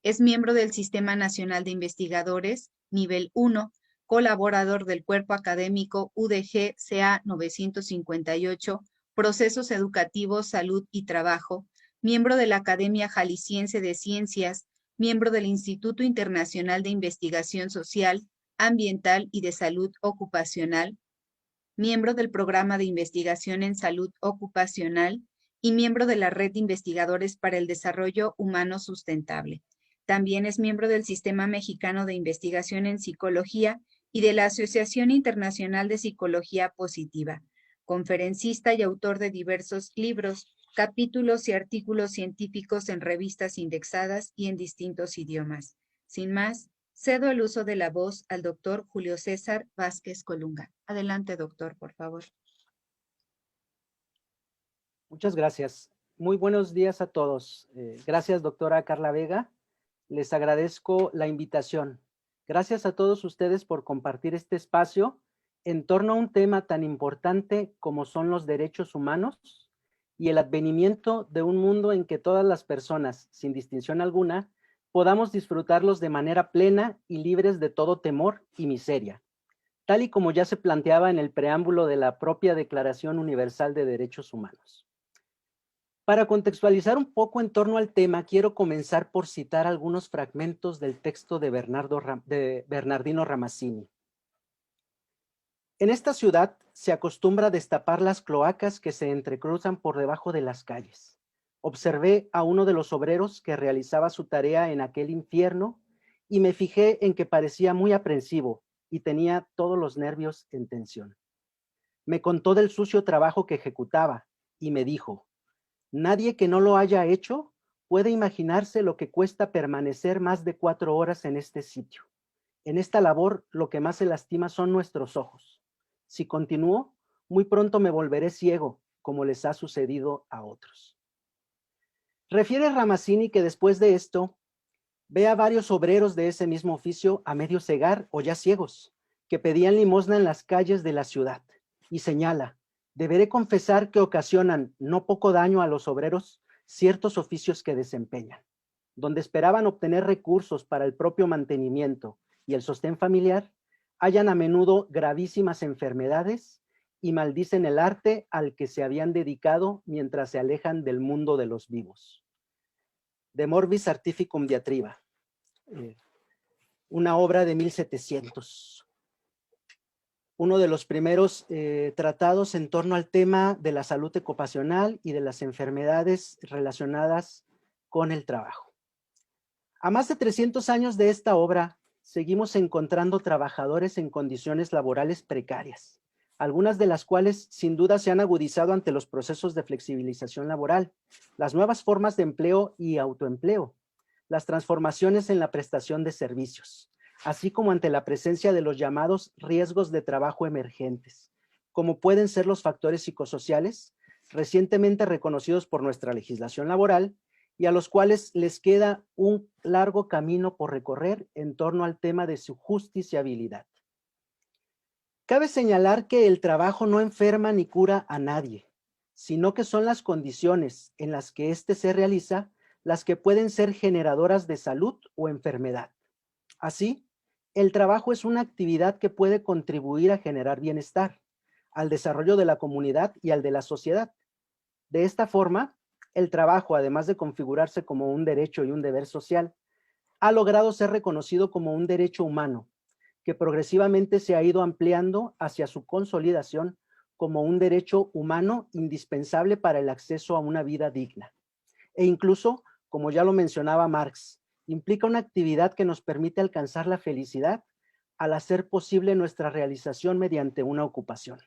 Es miembro del Sistema Nacional de Investigadores, nivel 1, colaborador del Cuerpo Académico UDG CA 958, Procesos Educativos, Salud y Trabajo, miembro de la Academia Jalisciense de Ciencias, miembro del Instituto Internacional de Investigación Social, Ambiental y de Salud Ocupacional, miembro del Programa de Investigación en Salud Ocupacional y miembro de la Red de Investigadores para el Desarrollo Humano Sustentable. También es miembro del Sistema Mexicano de Investigación en Psicología y de la Asociación Internacional de Psicología Positiva, conferencista y autor de diversos libros, capítulos y artículos científicos en revistas indexadas y en distintos idiomas. Sin más, cedo el uso de la voz al doctor Julio César Vázquez Colunga. Adelante, doctor, por favor. Muchas gracias. Muy buenos días a todos. Gracias, doctora Carla Vega. Les agradezco la invitación. Gracias a todos ustedes por compartir este espacio en torno a un tema tan importante como son los derechos humanos y el advenimiento de un mundo en que todas las personas, sin distinción alguna, podamos disfrutarlos de manera plena y libres de todo temor y miseria, tal y como ya se planteaba en el preámbulo de la propia Declaración Universal de Derechos Humanos. Para contextualizar un poco en torno al tema, quiero comenzar por citar algunos fragmentos del texto de Bernardino Ramazzini. En esta ciudad se acostumbra a destapar las cloacas que se entrecruzan por debajo de las calles. Observé a uno de los obreros que realizaba su tarea en aquel infierno y me fijé en que parecía muy aprensivo y tenía todos los nervios en tensión. Me contó del sucio trabajo que ejecutaba y me dijo: nadie que no lo haya hecho puede imaginarse lo que cuesta permanecer más de 4 horas en este sitio. En esta labor lo que más se lastima son nuestros ojos. Si continúo, muy pronto me volveré ciego, como les ha sucedido a otros. Refiere Ramazzini que después de esto, ve a varios obreros de ese mismo oficio a medio cegar o ya ciegos, que pedían limosna en las calles de la ciudad, y señala: deberé confesar que ocasionan no poco daño a los obreros ciertos oficios que desempeñan, donde esperaban obtener recursos para el propio mantenimiento y el sostén familiar, hallan a menudo gravísimas enfermedades y maldicen el arte al que se habían dedicado mientras se alejan del mundo de los vivos. De Morbis Artificum Diatriba, una obra de 1700. Uno de los primeros tratados en torno al tema de la salud ocupacional y de las enfermedades relacionadas con el trabajo. A más de 300 años de esta obra, seguimos encontrando trabajadores en condiciones laborales precarias, algunas de las cuales sin duda se han agudizado ante los procesos de flexibilización laboral, las nuevas formas de empleo y autoempleo, las transformaciones en la prestación de servicios, así como ante la presencia de los llamados riesgos de trabajo emergentes, como pueden ser los factores psicosociales, recientemente reconocidos por nuestra legislación laboral, y a los cuales les queda un largo camino por recorrer en torno al tema de su justiciabilidad. Cabe señalar que el trabajo no enferma ni cura a nadie, sino que son las condiciones en las que éste se realiza las que pueden ser generadoras de salud o enfermedad. Así, el trabajo es una actividad que puede contribuir a generar bienestar, al desarrollo de la comunidad y al de la sociedad. De esta forma, el trabajo, además de configurarse como un derecho y un deber social, ha logrado ser reconocido como un derecho humano, que progresivamente se ha ido ampliando hacia su consolidación como un derecho humano indispensable para el acceso a una vida digna. E incluso, como ya lo mencionaba Marx, implica una actividad que nos permite alcanzar la felicidad al hacer posible nuestra realización mediante una ocupación.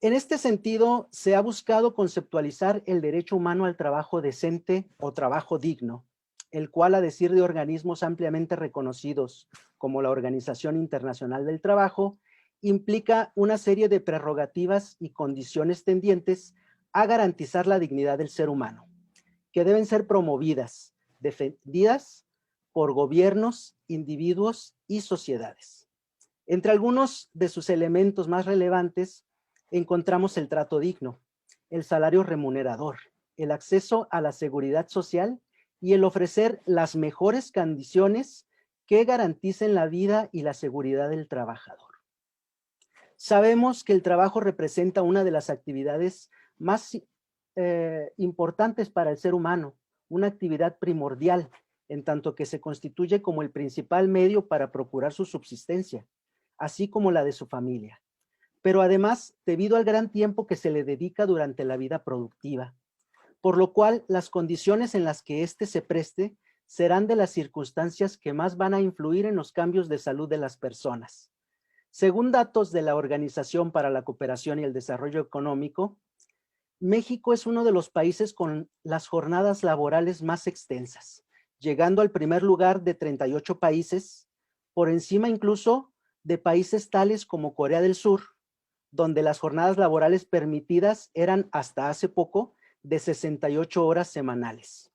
En este sentido, se ha buscado conceptualizar el derecho humano al trabajo decente o trabajo digno, el cual, a decir de organismos ampliamente reconocidos como la Organización Internacional del Trabajo, implica una serie de prerrogativas y condiciones tendientes a garantizar la dignidad del ser humano, que deben ser promovidas, defendidas por gobiernos, individuos y sociedades. Entre algunos de sus elementos más relevantes encontramos el trato digno, el salario remunerador, el acceso a la seguridad social y el ofrecer las mejores condiciones que garanticen la vida y la seguridad del trabajador. Sabemos que el trabajo representa una de las actividades más importantes para el ser humano, una actividad primordial en tanto que se constituye como el principal medio para procurar su subsistencia, así como la de su familia. Pero además, debido al gran tiempo que se le dedica durante la vida productiva, por lo cual las condiciones en las que éste se preste serán de las circunstancias que más van a influir en los cambios de salud de las personas. Según datos de la Organización para la Cooperación y el Desarrollo Económico, México es uno de los países con las jornadas laborales más extensas, llegando al primer lugar de 38 países, por encima incluso de países tales como Corea del Sur, donde las jornadas laborales permitidas eran hasta hace poco de 68 horas semanales.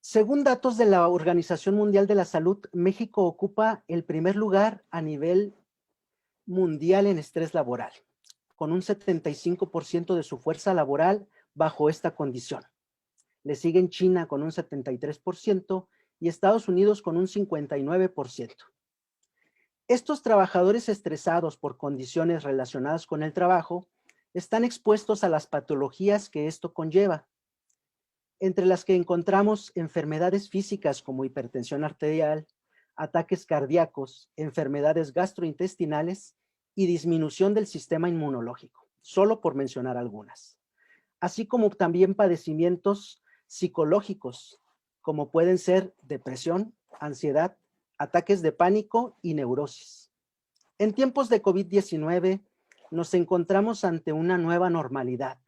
Según datos de la Organización Mundial de la Salud, México ocupa el primer lugar a nivel mundial en estrés laboral, con un 75% de su fuerza laboral bajo esta condición. Le siguen China con un 73% y Estados Unidos con un 59%. Estos trabajadores estresados por condiciones relacionadas con el trabajo están expuestos a las patologías que esto conlleva, entre las que encontramos enfermedades físicas como hipertensión arterial, ataques cardíacos, enfermedades gastrointestinales y disminución del sistema inmunológico, solo por mencionar algunas, así como también padecimientos psicológicos, como pueden ser depresión, ansiedad, ataques de pánico y neurosis. En tiempos de COVID-19 nos encontramos ante una nueva normalidad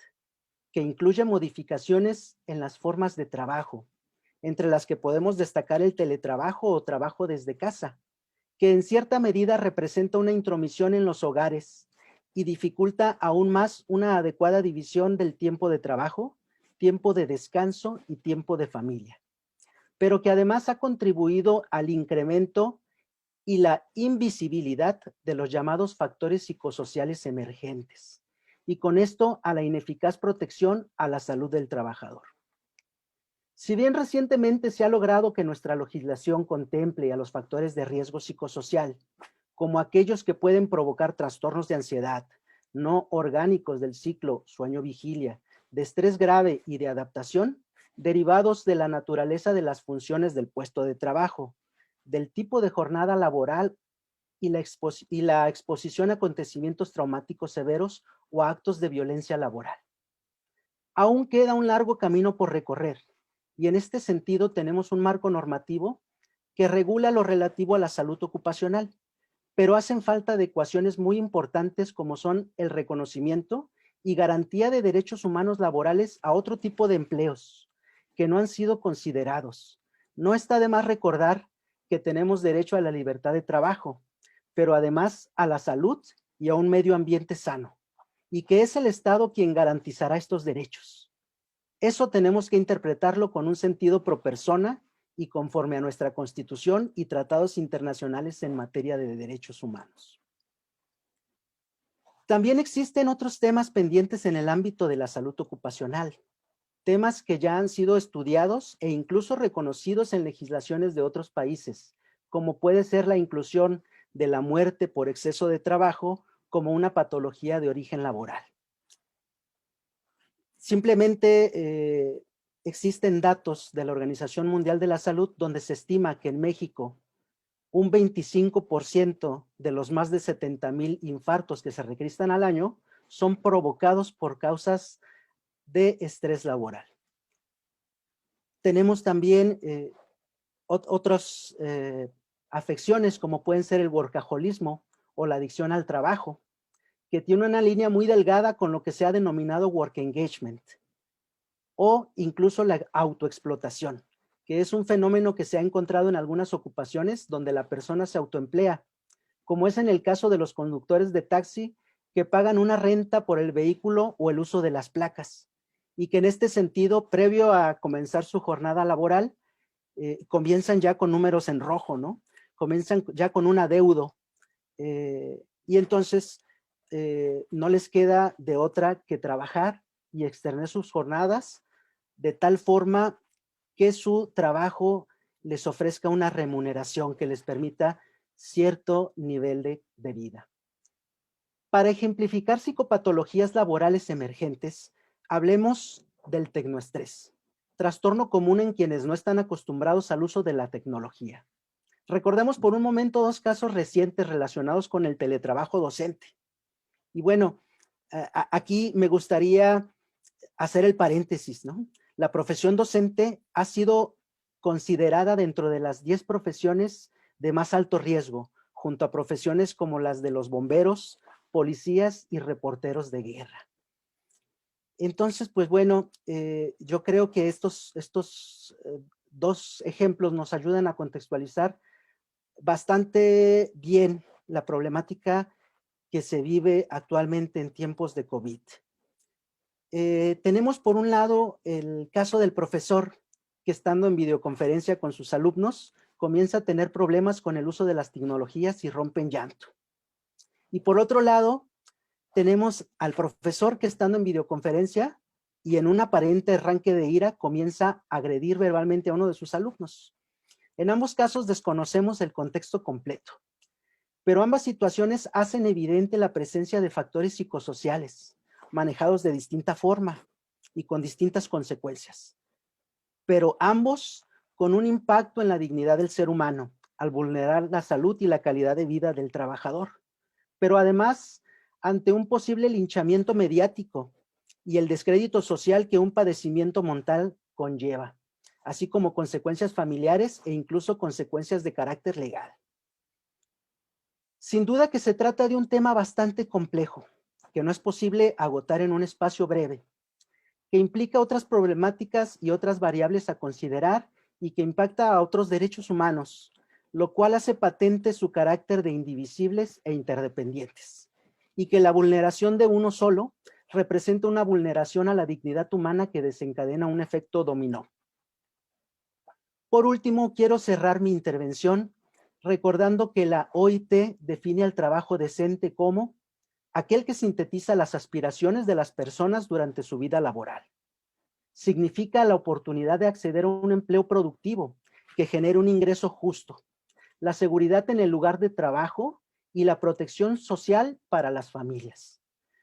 que incluye modificaciones en las formas de trabajo, entre las que podemos destacar el teletrabajo o trabajo desde casa, que en cierta medida representa una intromisión en los hogares y dificulta aún más una adecuada división del tiempo de trabajo, tiempo de descanso y tiempo de familia, pero que además ha contribuido al incremento y la invisibilidad de los llamados factores psicosociales emergentes, y con esto a la ineficaz protección a la salud del trabajador. Si bien recientemente se ha logrado que nuestra legislación contemple a los factores de riesgo psicosocial, como aquellos que pueden provocar trastornos de ansiedad, no orgánicos del ciclo sueño-vigilia, de estrés grave y de adaptación, derivados de la naturaleza de las funciones del puesto de trabajo, del tipo de jornada laboral y la exposición a acontecimientos traumáticos severos o a actos de violencia laboral. Aún queda un largo camino por recorrer, y en este sentido tenemos un marco normativo que regula lo relativo a la salud ocupacional, pero hacen falta adecuaciones muy importantes como son el reconocimiento y garantía de derechos humanos laborales a otro tipo de empleos que no han sido considerados. No está de más recordar que tenemos derecho a la libertad de trabajo, pero además a la salud y a un medio ambiente sano, y que es el Estado quien garantizará estos derechos. Eso tenemos que interpretarlo con un sentido pro persona y conforme a nuestra Constitución y tratados internacionales en materia de derechos humanos. También existen otros temas pendientes en el ámbito de la salud ocupacional, temas que ya han sido estudiados e incluso reconocidos en legislaciones de otros países, como puede ser la inclusión de la muerte por exceso de trabajo como una patología de origen laboral. Simplemente existen datos de la Organización Mundial de la Salud donde se estima que en México un 25% de los más de 70,000 infartos que se registran al año son provocados por causas de estrés laboral. Tenemos también otras afecciones como pueden ser el workaholismo o la adicción al trabajo, que tiene una línea muy delgada con lo que se ha denominado work engagement o incluso la autoexplotación, que es un fenómeno que se ha encontrado en algunas ocupaciones donde la persona se autoemplea, como es en el caso de los conductores de taxi que pagan una renta por el vehículo o el uso de las placas, y que en este sentido, previo a comenzar su jornada laboral, comienzan ya con números en rojo, ¿no? Comienzan ya con un adeudo, y entonces no les queda de otra que trabajar y extender sus jornadas de tal forma que su trabajo les ofrezca una remuneración que les permita cierto nivel de vida. Para ejemplificar psicopatologías laborales emergentes, hablemos del tecnoestrés, trastorno común en quienes no están acostumbrados al uso de la tecnología. Recordemos por un momento dos casos recientes relacionados con el teletrabajo docente. Y bueno, aquí me gustaría hacer el paréntesis, ¿no? La profesión docente ha sido considerada dentro de las 10 profesiones de más alto riesgo, junto a profesiones como las de los bomberos, policías y reporteros de guerra. Entonces, pues bueno, yo creo que estos dos ejemplos nos ayudan a contextualizar bastante bien la problemática que se vive actualmente en tiempos de COVID. Tenemos por un lado el caso del profesor que estando en videoconferencia con sus alumnos comienza a tener problemas con el uso de las tecnologías y rompe en llanto. Y por otro lado, tenemos al profesor que estando en videoconferencia y en un aparente arranque de ira comienza a agredir verbalmente a uno de sus alumnos. En ambos casos desconocemos el contexto completo, pero ambas situaciones hacen evidente la presencia de factores psicosociales manejados de distinta forma y con distintas consecuencias, pero ambos con un impacto en la dignidad del ser humano al vulnerar la salud y la calidad de vida del trabajador, pero además ante un posible linchamiento mediático y el descrédito social que un padecimiento mental conlleva, así como consecuencias familiares e incluso consecuencias de carácter legal. Sin duda que se trata de un tema bastante complejo, que no es posible agotar en un espacio breve, que implica otras problemáticas y otras variables a considerar y que impacta a otros derechos humanos, lo cual hace patente su carácter de indivisibles e interdependientes, y que la vulneración de uno solo representa una vulneración a la dignidad humana que desencadena un efecto dominó. Por último, quiero cerrar mi intervención recordando que la OIT define al trabajo decente como aquel que sintetiza las aspiraciones de las personas durante su vida laboral. Significa la oportunidad de acceder a un empleo productivo que genere un ingreso justo, la seguridad en el lugar de trabajo y la protección social para las familias,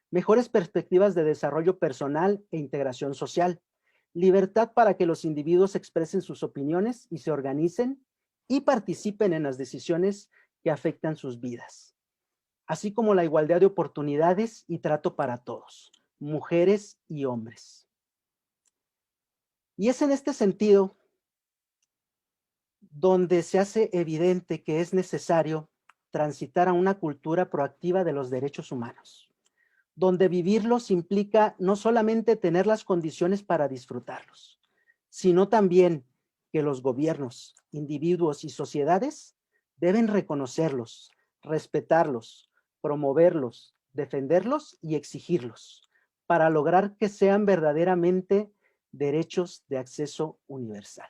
mejores perspectivas de desarrollo personal e integración social, libertad para que los individuos expresen sus opiniones y se organicen y participen en las decisiones que afectan sus vidas, así como la igualdad de oportunidades y trato para todos, mujeres y hombres. Y es en este sentido donde se hace evidente que es necesario transitar a una cultura proactiva de los derechos humanos, donde vivirlos implica no solamente tener las condiciones para disfrutarlos, sino también que los gobiernos, individuos y sociedades deben reconocerlos, respetarlos, promoverlos, defenderlos y exigirlos, para lograr que sean verdaderamente derechos de acceso universal.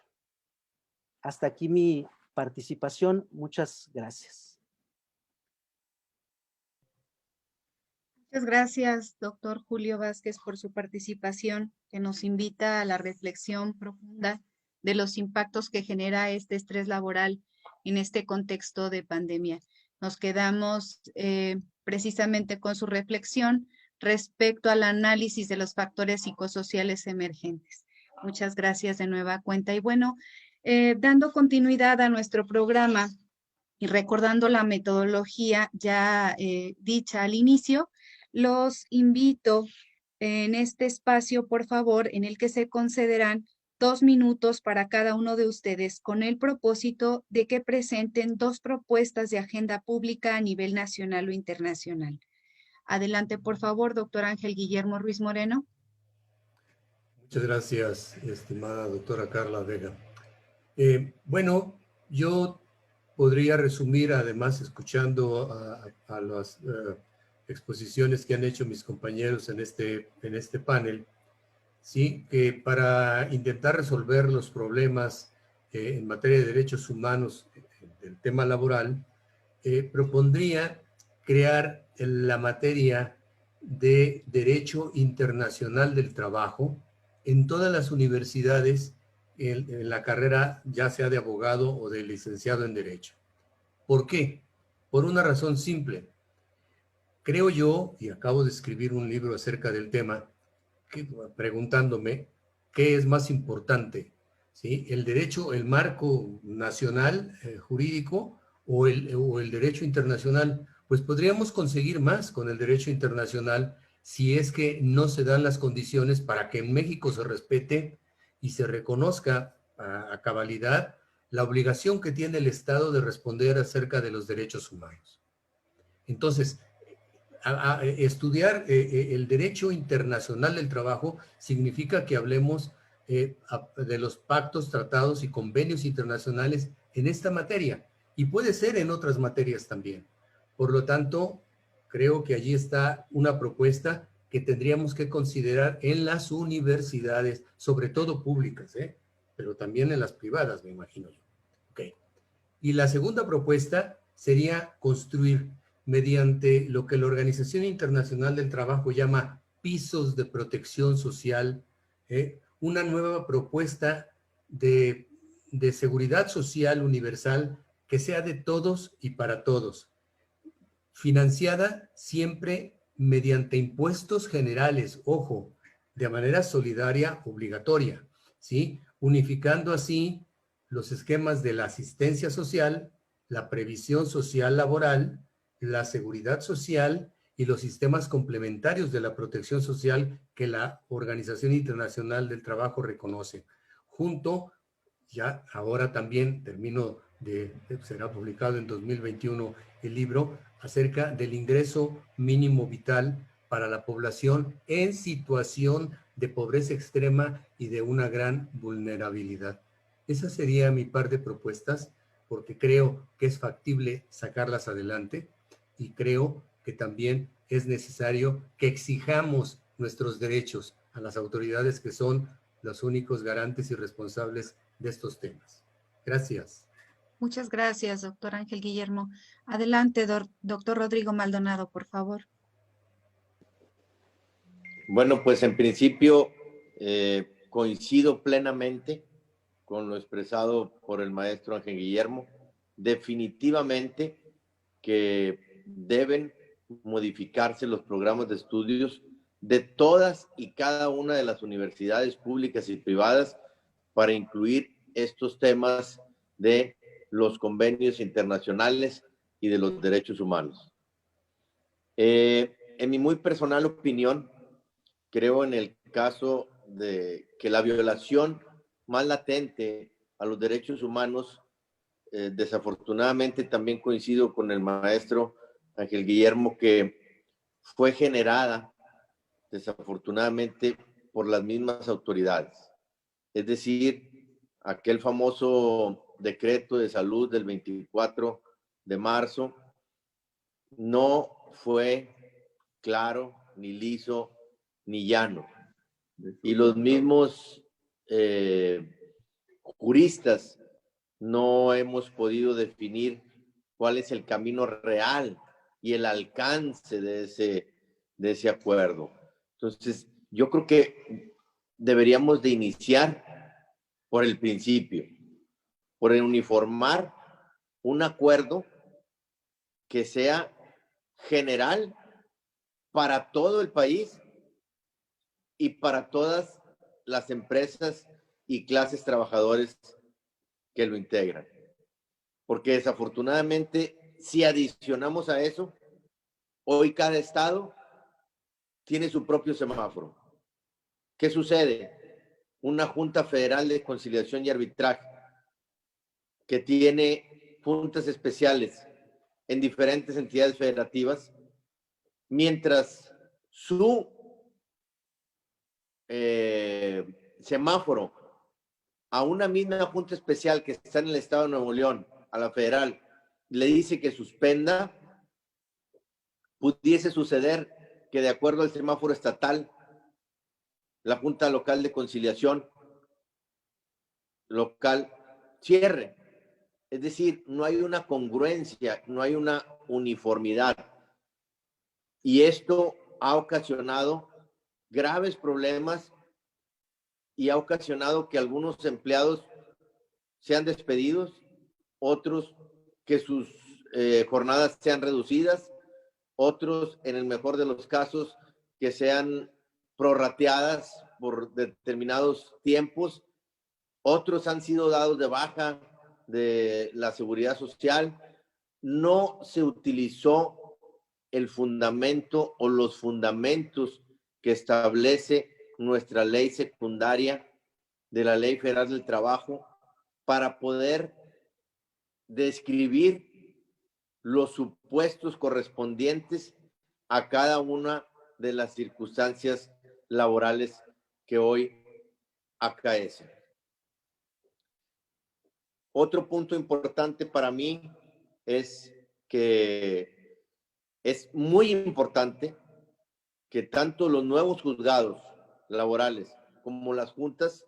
Hasta aquí mi participación. Muchas gracias. Muchas gracias, doctor Julio Vázquez, por su participación, que nos invita a la reflexión profunda de los impactos que genera este estrés laboral en este contexto de pandemia. Nos quedamos precisamente con su reflexión respecto al análisis de los factores psicosociales emergentes. Muchas gracias de nueva cuenta. Y bueno, dando continuidad a nuestro programa y recordando la metodología ya dicha al inicio, los invito en este espacio, por favor, en el que se concederán 2 minutos para cada uno de ustedes con el propósito de que presenten 2 propuestas de agenda pública a nivel nacional o internacional. Adelante, por favor, doctor Ángel Guillermo Ruiz Moreno. Muchas gracias, estimada doctora Carla Vega. Bueno, yo podría resumir, además, escuchando a las exposiciones que han hecho mis compañeros en este panel, ¿sí? Que para intentar resolver los problemas en materia de derechos humanos del tema laboral, propondría crear la materia de Derecho Internacional del Trabajo en todas las universidades en la carrera, ya sea de abogado o de licenciado en Derecho. ¿Por qué? Por una razón simple. Creo yo, y acabo de escribir un libro acerca del tema, preguntándome ¿qué es más importante? ¿Sí? ¿El derecho, el marco nacional jurídico o el derecho internacional? Pues podríamos conseguir más con el derecho internacional si es que no se dan las condiciones para que en México se respete y se reconozca a cabalidad la obligación que tiene el Estado de responder acerca de los derechos humanos. Entonces, estudiar el derecho internacional del trabajo significa que hablemos de los pactos, tratados y convenios internacionales en esta materia, y puede ser en otras materias también. Por lo tanto, creo que allí está una propuesta que tendríamos que considerar en las universidades, sobre todo públicas, pero también en las privadas, me imagino yo. Okay. Y la segunda propuesta sería construir, mediante lo que la Organización Internacional del Trabajo llama pisos de protección social, una nueva propuesta de seguridad social universal que sea de todos y para todos, financiada siempre mediante impuestos generales, ojo, de manera solidaria, obligatoria, ¿sí? Unificando así los esquemas de la asistencia social, la previsión social laboral, la seguridad social y los sistemas complementarios de la protección social que la Organización Internacional del Trabajo reconoce. Junto, ya ahora también será publicado en 2021 el libro acerca del ingreso mínimo vital para la población en situación de pobreza extrema y de una gran vulnerabilidad. Esa sería mi par de propuestas, porque creo que es factible sacarlas adelante y creo que también es necesario que exijamos nuestros derechos a las autoridades que son los únicos garantes y responsables de estos temas. Gracias. Muchas gracias, doctor Ángel Guillermo. Adelante, doctor Rodrigo Maldonado, por favor. Bueno, pues en principio coincido plenamente con lo expresado por el maestro Ángel Guillermo. Definitivamente que deben modificarse los programas de estudios de todas y cada una de las universidades públicas y privadas para incluir estos temas de los convenios internacionales y de los derechos humanos. En mi muy personal opinión, creo en el caso de que la violación más latente a los derechos humanos, desafortunadamente también coincido con el maestro Ángel Guillermo, que fue generada desafortunadamente por las mismas autoridades. Es decir, aquel famoso decreto de salud del 24 de marzo no fue claro, ni liso, ni llano. Y los mismos juristas no hemos podido definir cuál es el camino real y el alcance de ese acuerdo. Entonces, yo creo que deberíamos de iniciar por el principio, por uniformar un acuerdo que sea general para todo el país y para todas las empresas y clases trabajadores que lo integran. Porque desafortunadamente, si adicionamos a eso, hoy cada estado tiene su propio semáforo. ¿Qué sucede? Una Junta Federal de Conciliación y Arbitraje que tiene juntas especiales en diferentes entidades federativas, mientras su semáforo a una misma junta especial que está en el estado de Nuevo León, a la federal, le dice que suspenda, pudiese suceder que de acuerdo al semáforo estatal, la Junta Local de Conciliación local cierre. Es decir, no hay una congruencia, no hay una uniformidad. Y esto ha ocasionado graves problemas y ha ocasionado que algunos empleados sean despedidos, otros que sus jornadas sean reducidas, otros, en el mejor de los casos, que sean prorrateadas por determinados tiempos, otros han sido dados de baja de la seguridad social. No se utilizó el fundamento o los fundamentos que establece nuestra ley secundaria de la Ley Federal del Trabajo para poder describir los supuestos correspondientes a cada una de las circunstancias laborales que hoy acaecen. Otro punto importante para mí es que es muy importante que tanto los nuevos juzgados laborales como las juntas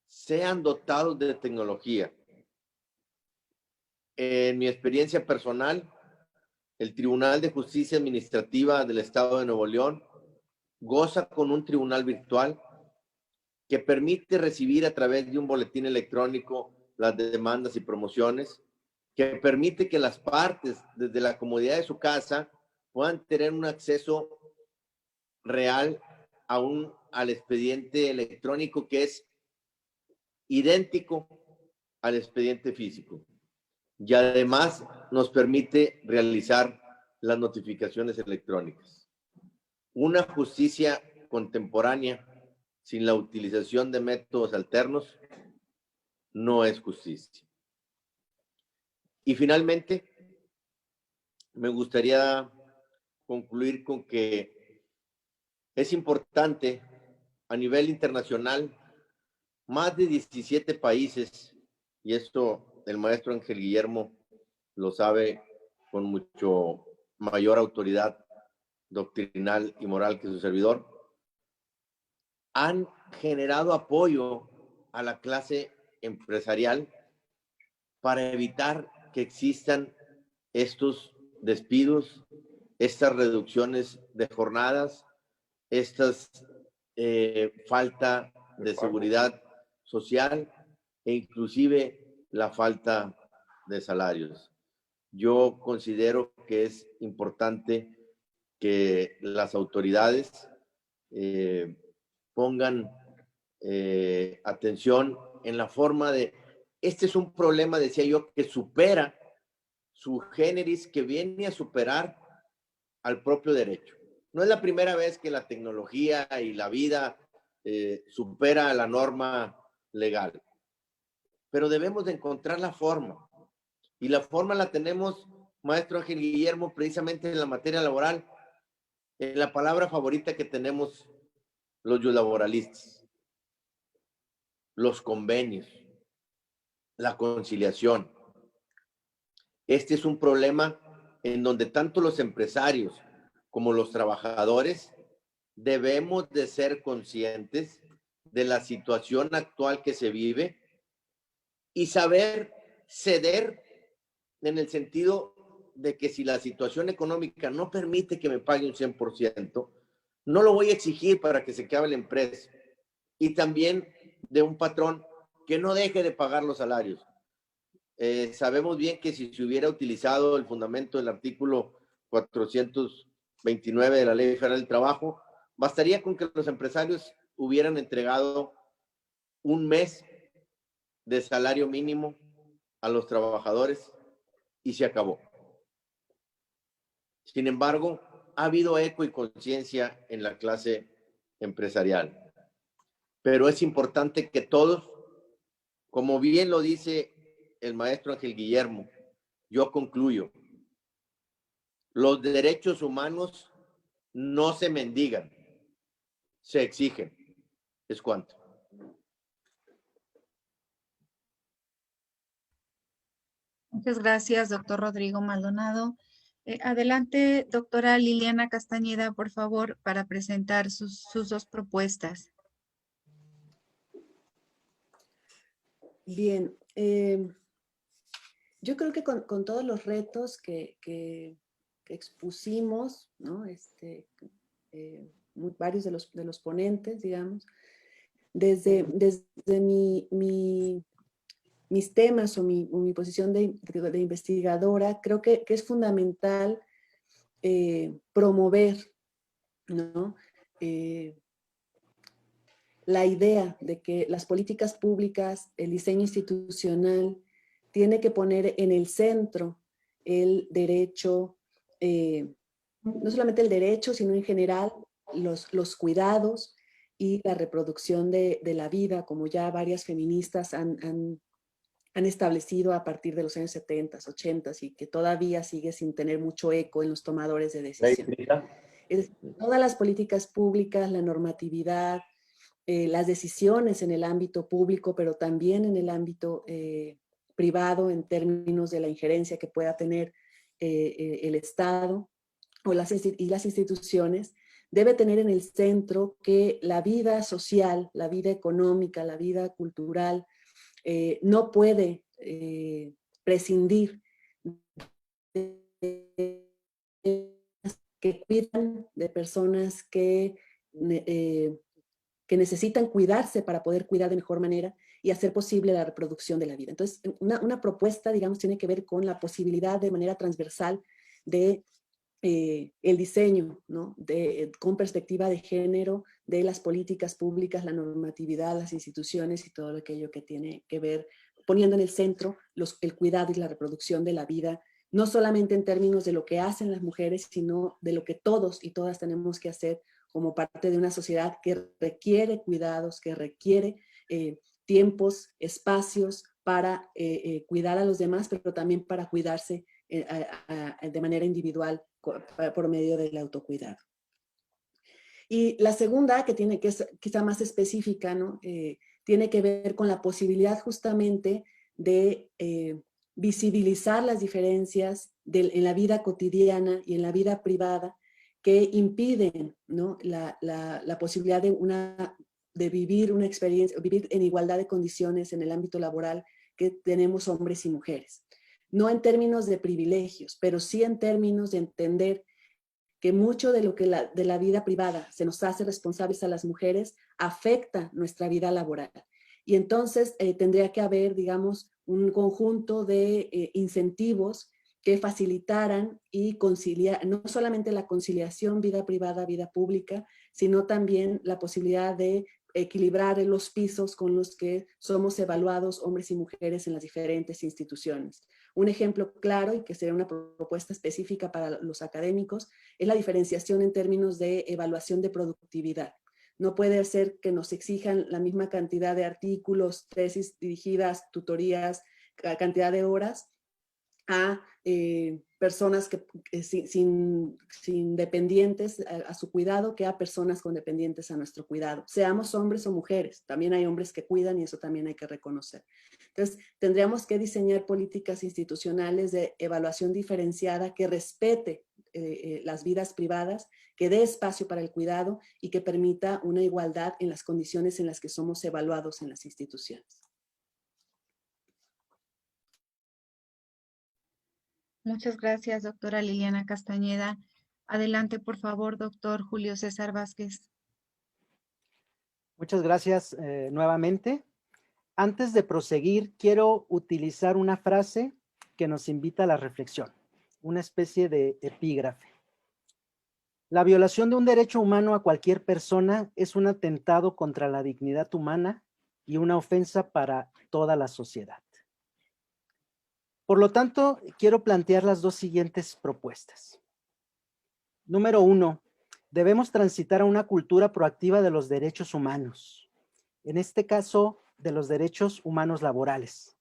sean dotados de tecnología. En mi experiencia personal, el Tribunal de Justicia Administrativa del Estado de Nuevo León goza con un tribunal virtual que permite recibir a través de un boletín electrónico las demandas y promociones, que permite que las partes, desde la comodidad de su casa, puedan tener un acceso real al expediente electrónico que es idéntico al expediente físico. Y además nos permite realizar las notificaciones electrónicas. Una justicia contemporánea sin la utilización de métodos alternos no es justicia. Y finalmente, me gustaría concluir con que es importante a nivel internacional, más de 17 países, y esto el maestro Ángel Guillermo lo sabe con mucho mayor autoridad doctrinal y moral que su servidor, han generado apoyo a la clase empresarial para evitar que existan estos despidos, estas reducciones de jornadas, estas falta de seguridad social e inclusive la falta de salarios. Yo considero que es importante que las autoridades pongan atención en la forma de, este es un problema, decía yo, que supera su generis, que viene a superar al propio derecho. No es la primera vez que la tecnología y la vida supera la norma legal, pero debemos de encontrar la forma, y la forma la tenemos, maestro Ángel Guillermo, precisamente en la materia laboral, en la palabra favorita que tenemos los laboralistas: los convenios, la conciliación. Este es un problema en donde tanto los empresarios como los trabajadores debemos de ser conscientes de la situación actual que se vive y saber ceder en el sentido de que si la situación económica no permite que me pague un 100%, no lo voy a exigir para que se acabe la empresa. Y también de un patrón que no deje de pagar los salarios. Sabemos bien que si se hubiera utilizado el fundamento del artículo 429 de la Ley Federal del Trabajo, bastaría con que los empresarios hubieran entregado un mes de salario mínimo a los trabajadores y se acabó. Sin embargo, ha habido eco y conciencia en la clase empresarial. Pero es importante que todos, como bien lo dice el maestro Ángel Guillermo, yo concluyo, los derechos humanos no se mendigan, se exigen. Es cuanto. Muchas gracias, doctor Rodrigo Maldonado. Adelante, doctora Liliana Castañeda, por favor, para presentar sus dos propuestas. Bien, yo creo que con todos los retos que expusimos, ¿no? Varios de los ponentes, digamos, desde mis temas o mi posición de investigadora, creo que es fundamental promover, ¿no? la idea de que las políticas públicas, el diseño institucional, tiene que poner en el centro el derecho, no solamente el derecho, sino en general los cuidados y la reproducción de la vida, como ya varias feministas han establecido a partir de los años 70, 80 y que todavía sigue sin tener mucho eco en los tomadores de decisión. Todas las políticas públicas, la normatividad, las decisiones en el ámbito público, pero también en el ámbito privado en términos de la injerencia que pueda tener el Estado o las instituciones, debe tener en el centro que la vida social, la vida económica, la vida cultural, no puede prescindir de que cuidan de personas que necesitan cuidarse para poder cuidar de mejor manera y hacer posible la reproducción de la vida. Entonces, una propuesta, digamos, tiene que ver con la posibilidad de manera transversal de el diseño, ¿no? Con perspectiva de género, de las políticas públicas, la normatividad, las instituciones y todo aquello que tiene que ver, poniendo en el centro el cuidado y la reproducción de la vida, no solamente en términos de lo que hacen las mujeres, sino de lo que todos y todas tenemos que hacer como parte de una sociedad que requiere cuidados, que requiere tiempos, espacios para cuidar a los demás, pero también para cuidarse de manera individual por medio del autocuidado. Y la segunda, que es quizá más específica, ¿no? Tiene que ver con la posibilidad justamente de visibilizar las diferencias en la vida cotidiana y en la vida privada que impiden, ¿no? la posibilidad de vivir una experiencia, vivir en igualdad de condiciones en el ámbito laboral que tenemos hombres y mujeres. No en términos de privilegios, pero sí en términos de entender que mucho de lo que de la vida privada se nos hace responsables a las mujeres afecta nuestra vida laboral. Y entonces tendría que haber, digamos, un conjunto de incentivos que facilitaran y conciliar, no solamente la conciliación vida privada, vida pública, sino también la posibilidad de equilibrar los pisos con los que somos evaluados hombres y mujeres en las diferentes instituciones. Un ejemplo claro, y que sería una propuesta específica para los académicos, es la diferenciación en términos de evaluación de productividad. No puede ser que nos exijan la misma cantidad de artículos, tesis dirigidas, tutorías, cantidad de horas a personas sin dependientes a su cuidado que a personas con dependientes a nuestro cuidado. Seamos hombres o mujeres, también hay hombres que cuidan y eso también hay que reconocer. Entonces, tendríamos que diseñar políticas institucionales de evaluación diferenciada que respete las vidas privadas, que dé espacio para el cuidado y que permita una igualdad en las condiciones en las que somos evaluados en las instituciones. Muchas gracias, doctora Liliana Castañeda. Adelante, por favor, doctor Julio César Vázquez. Muchas gracias nuevamente. Antes de proseguir, quiero utilizar una frase que nos invita a la reflexión, una especie de epígrafe. La violación de un derecho humano a cualquier persona es un atentado contra la dignidad humana y una ofensa para toda la sociedad. Por lo tanto, quiero plantear las dos siguientes propuestas. Número 1, debemos transitar a una cultura proactiva de los derechos humanos, en este caso de los derechos humanos laborales,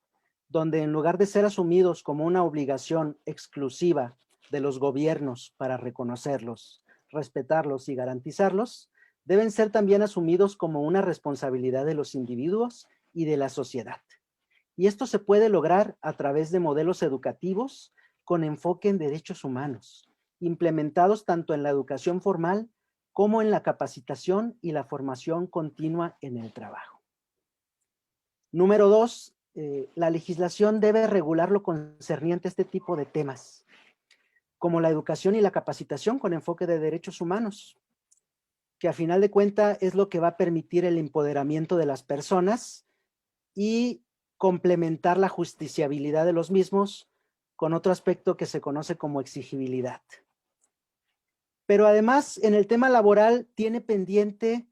donde en lugar de ser asumidos como una obligación exclusiva de los gobiernos para reconocerlos, respetarlos y garantizarlos, deben ser también asumidos como una responsabilidad de los individuos y de la sociedad. Y esto se puede lograr a través de modelos educativos con enfoque en derechos humanos, implementados tanto en la educación formal como en la capacitación y la formación continua en el trabajo. Número 2, la legislación debe regular lo concerniente a este tipo de temas, como la educación y la capacitación con enfoque de derechos humanos, que a final de cuentas es lo que va a permitir el empoderamiento de las personas y complementar la justiciabilidad de los mismos con otro aspecto que se conoce como exigibilidad. Pero además, en el tema laboral tiene pendiente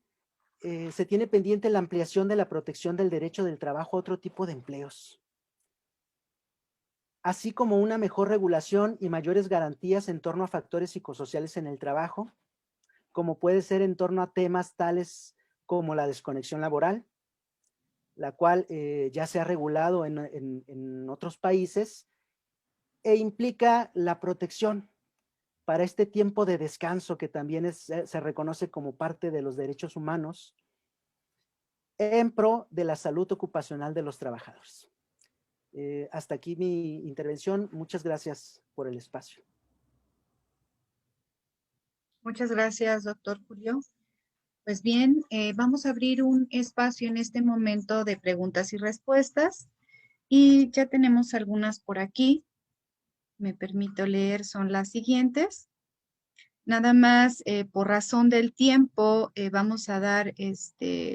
se tiene pendiente la ampliación de la protección del derecho del trabajo a otro tipo de empleos, así como una mejor regulación y mayores garantías en torno a factores psicosociales en el trabajo, como puede ser en torno a temas tales como la desconexión laboral, la cual ya se ha regulado en otros países, e implica la protección para este tiempo de descanso que también se reconoce como parte de los derechos humanos en pro de la salud ocupacional de los trabajadores. Hasta aquí mi intervención. Muchas gracias por el espacio. Muchas gracias, doctor Julio. Pues bien, vamos a abrir un espacio en este momento de preguntas y respuestas y ya tenemos algunas por aquí. Me permito leer, son las siguientes. Nada más, por razón del tiempo, vamos a dar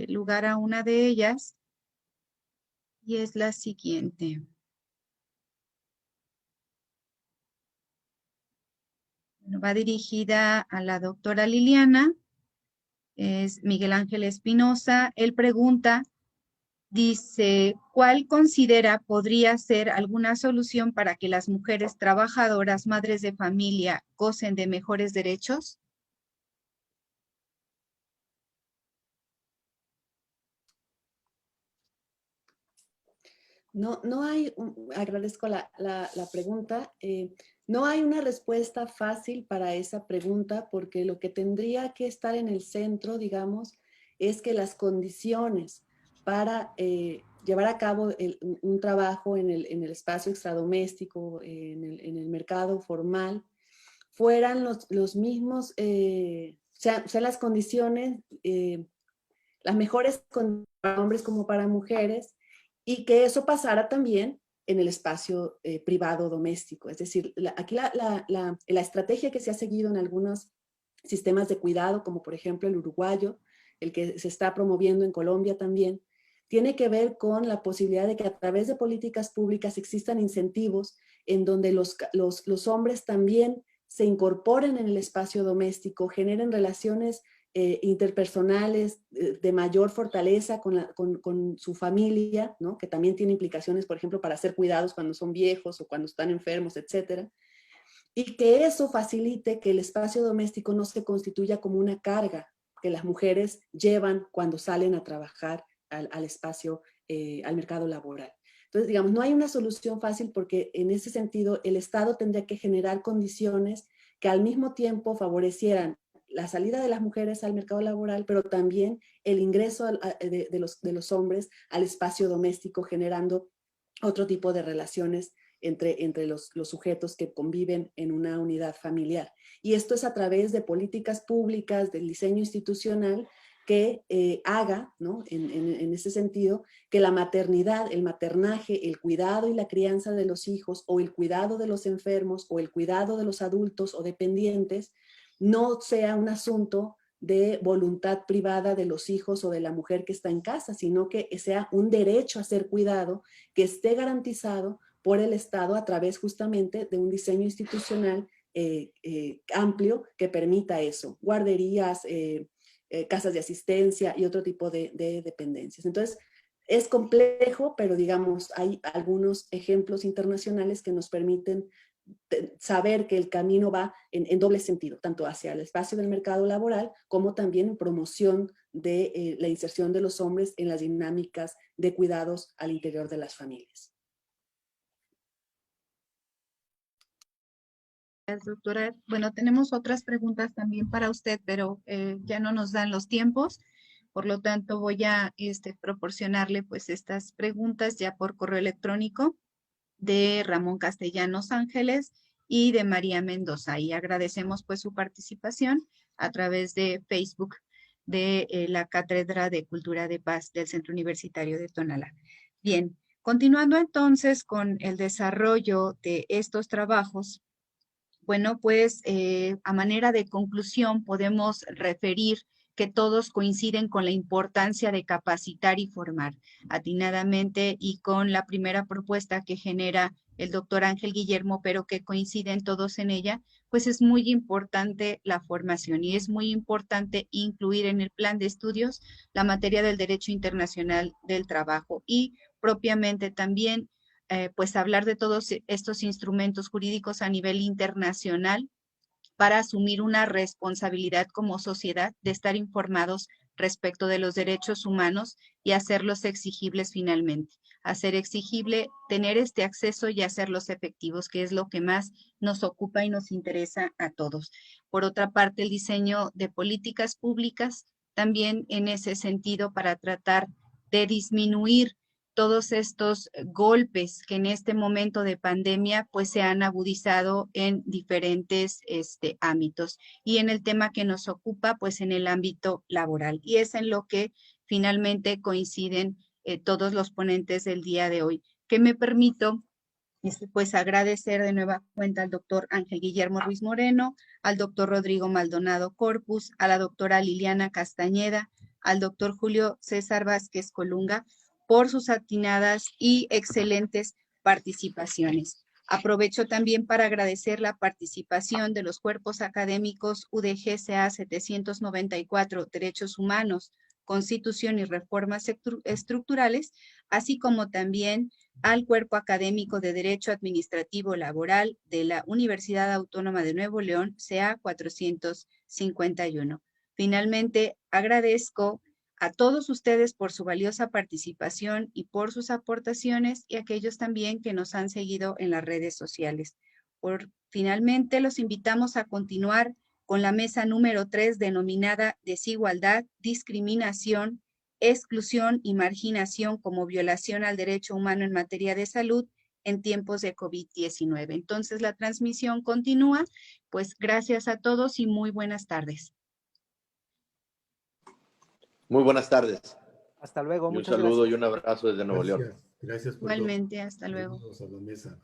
lugar a una de ellas y es la siguiente. Bueno, va dirigida a la doctora Liliana. Es Miguel Ángel Espinosa. Él pregunta, dice, ¿cuál considera podría ser alguna solución para que las mujeres trabajadoras, madres de familia, gocen de mejores derechos? No hay, agradezco la pregunta, no hay una respuesta fácil para esa pregunta porque lo que tendría que estar en el centro, digamos, es que las condiciones para llevar a cabo un trabajo en el espacio extradoméstico, en el mercado formal, fueran los mismos, sean las condiciones, las mejores para hombres como para mujeres, y que eso pasara también en el espacio privado doméstico. Es decir, aquí la estrategia que se ha seguido en algunos sistemas de cuidado, como por ejemplo el uruguayo, el que se está promoviendo en Colombia también, tiene que ver con la posibilidad de que a través de políticas públicas existan incentivos en donde los hombres también se incorporen en el espacio doméstico, generen relaciones interpersonales de mayor fortaleza con su familia, ¿no? Que también tiene implicaciones, por ejemplo, para ser cuidados cuando son viejos o cuando están enfermos, etcétera. Y que eso facilite que el espacio doméstico no se constituya como una carga que las mujeres llevan cuando salen a trabajar al espacio, al mercado laboral. Entonces, digamos, no hay una solución fácil porque en ese sentido el Estado tendría que generar condiciones que al mismo tiempo favorecieran la salida de las mujeres al mercado laboral, pero también el ingreso de los hombres al espacio doméstico, generando otro tipo de relaciones entre los sujetos que conviven en una unidad familiar. Y esto es a través de políticas públicas, del diseño institucional, que haga, ¿no? En ese sentido, que la maternidad, el maternaje, el cuidado y la crianza de los hijos, o el cuidado de los enfermos, o el cuidado de los adultos o dependientes, no sea un asunto de voluntad privada de los hijos o de la mujer que está en casa, sino que sea un derecho a ser cuidado que esté garantizado por el Estado a través justamente de un diseño institucional amplio que permita eso, guarderías, casas de asistencia y otro tipo de dependencias. Entonces, es complejo, pero digamos, hay algunos ejemplos internacionales que nos permiten saber que el camino va en doble sentido, tanto hacia el espacio del mercado laboral como también en promoción de la inserción de los hombres en las dinámicas de cuidados al interior de las familias. Gracias, doctora. Bueno, tenemos otras preguntas también para usted, pero ya no nos dan los tiempos. Por lo tanto, voy a proporcionarle pues estas preguntas ya por correo electrónico de Ramón Castellanos Ángeles y de María Mendoza. Y agradecemos pues su participación a través de Facebook de la Cátedra de Cultura de Paz del Centro Universitario de Tonalá. Bien, continuando entonces con el desarrollo de estos trabajos, bueno, pues a manera de conclusión podemos referir que todos coinciden con la importancia de capacitar y formar atinadamente, y con la primera propuesta que genera el doctor Ángel Guillermo, pero que coinciden todos en ella, pues es muy importante la formación y es muy importante incluir en el plan de estudios la materia del derecho internacional del trabajo y propiamente también pues hablar de todos estos instrumentos jurídicos a nivel internacional para asumir una responsabilidad como sociedad de estar informados respecto de los derechos humanos y hacerlos exigibles finalmente. Hacer exigible, tener este acceso y hacerlos efectivos, que es lo que más nos ocupa y nos interesa a todos. Por otra parte, el diseño de políticas públicas también en ese sentido para tratar de disminuir todos estos golpes que en este momento de pandemia pues se han agudizado en diferentes ámbitos, y en el tema que nos ocupa pues en el ámbito laboral, y es en lo que finalmente coinciden todos los ponentes del día de hoy, que me permito pues agradecer de nueva cuenta al doctor Ángel Guillermo Ruiz Moreno, al doctor Rodrigo Maldonado Corpus, a la doctora Liliana Castañeda, al doctor Julio César Vázquez Colunga, por sus atinadas y excelentes participaciones. Aprovecho también para agradecer la participación de los cuerpos académicos UDG-CA 794, Derechos Humanos, Constitución y Reformas Estructurales, así como también al Cuerpo Académico de Derecho Administrativo Laboral de la Universidad Autónoma de Nuevo León, CA 451. Finalmente, agradezco a todos ustedes por su valiosa participación y por sus aportaciones, y a aquellos también que nos han seguido en las redes sociales. Finalmente, los invitamos a continuar con la mesa número 3 denominada Desigualdad, Discriminación, Exclusión y Marginación como violación al derecho humano en materia de salud en tiempos de COVID-19. Entonces, la transmisión continúa. Pues gracias a todos y muy buenas tardes. Muy buenas tardes. Hasta luego. Y un Muchas saludo gracias. y un abrazo desde Nuevo León. Gracias por Igualmente, hasta luego. Saludos a la mesa.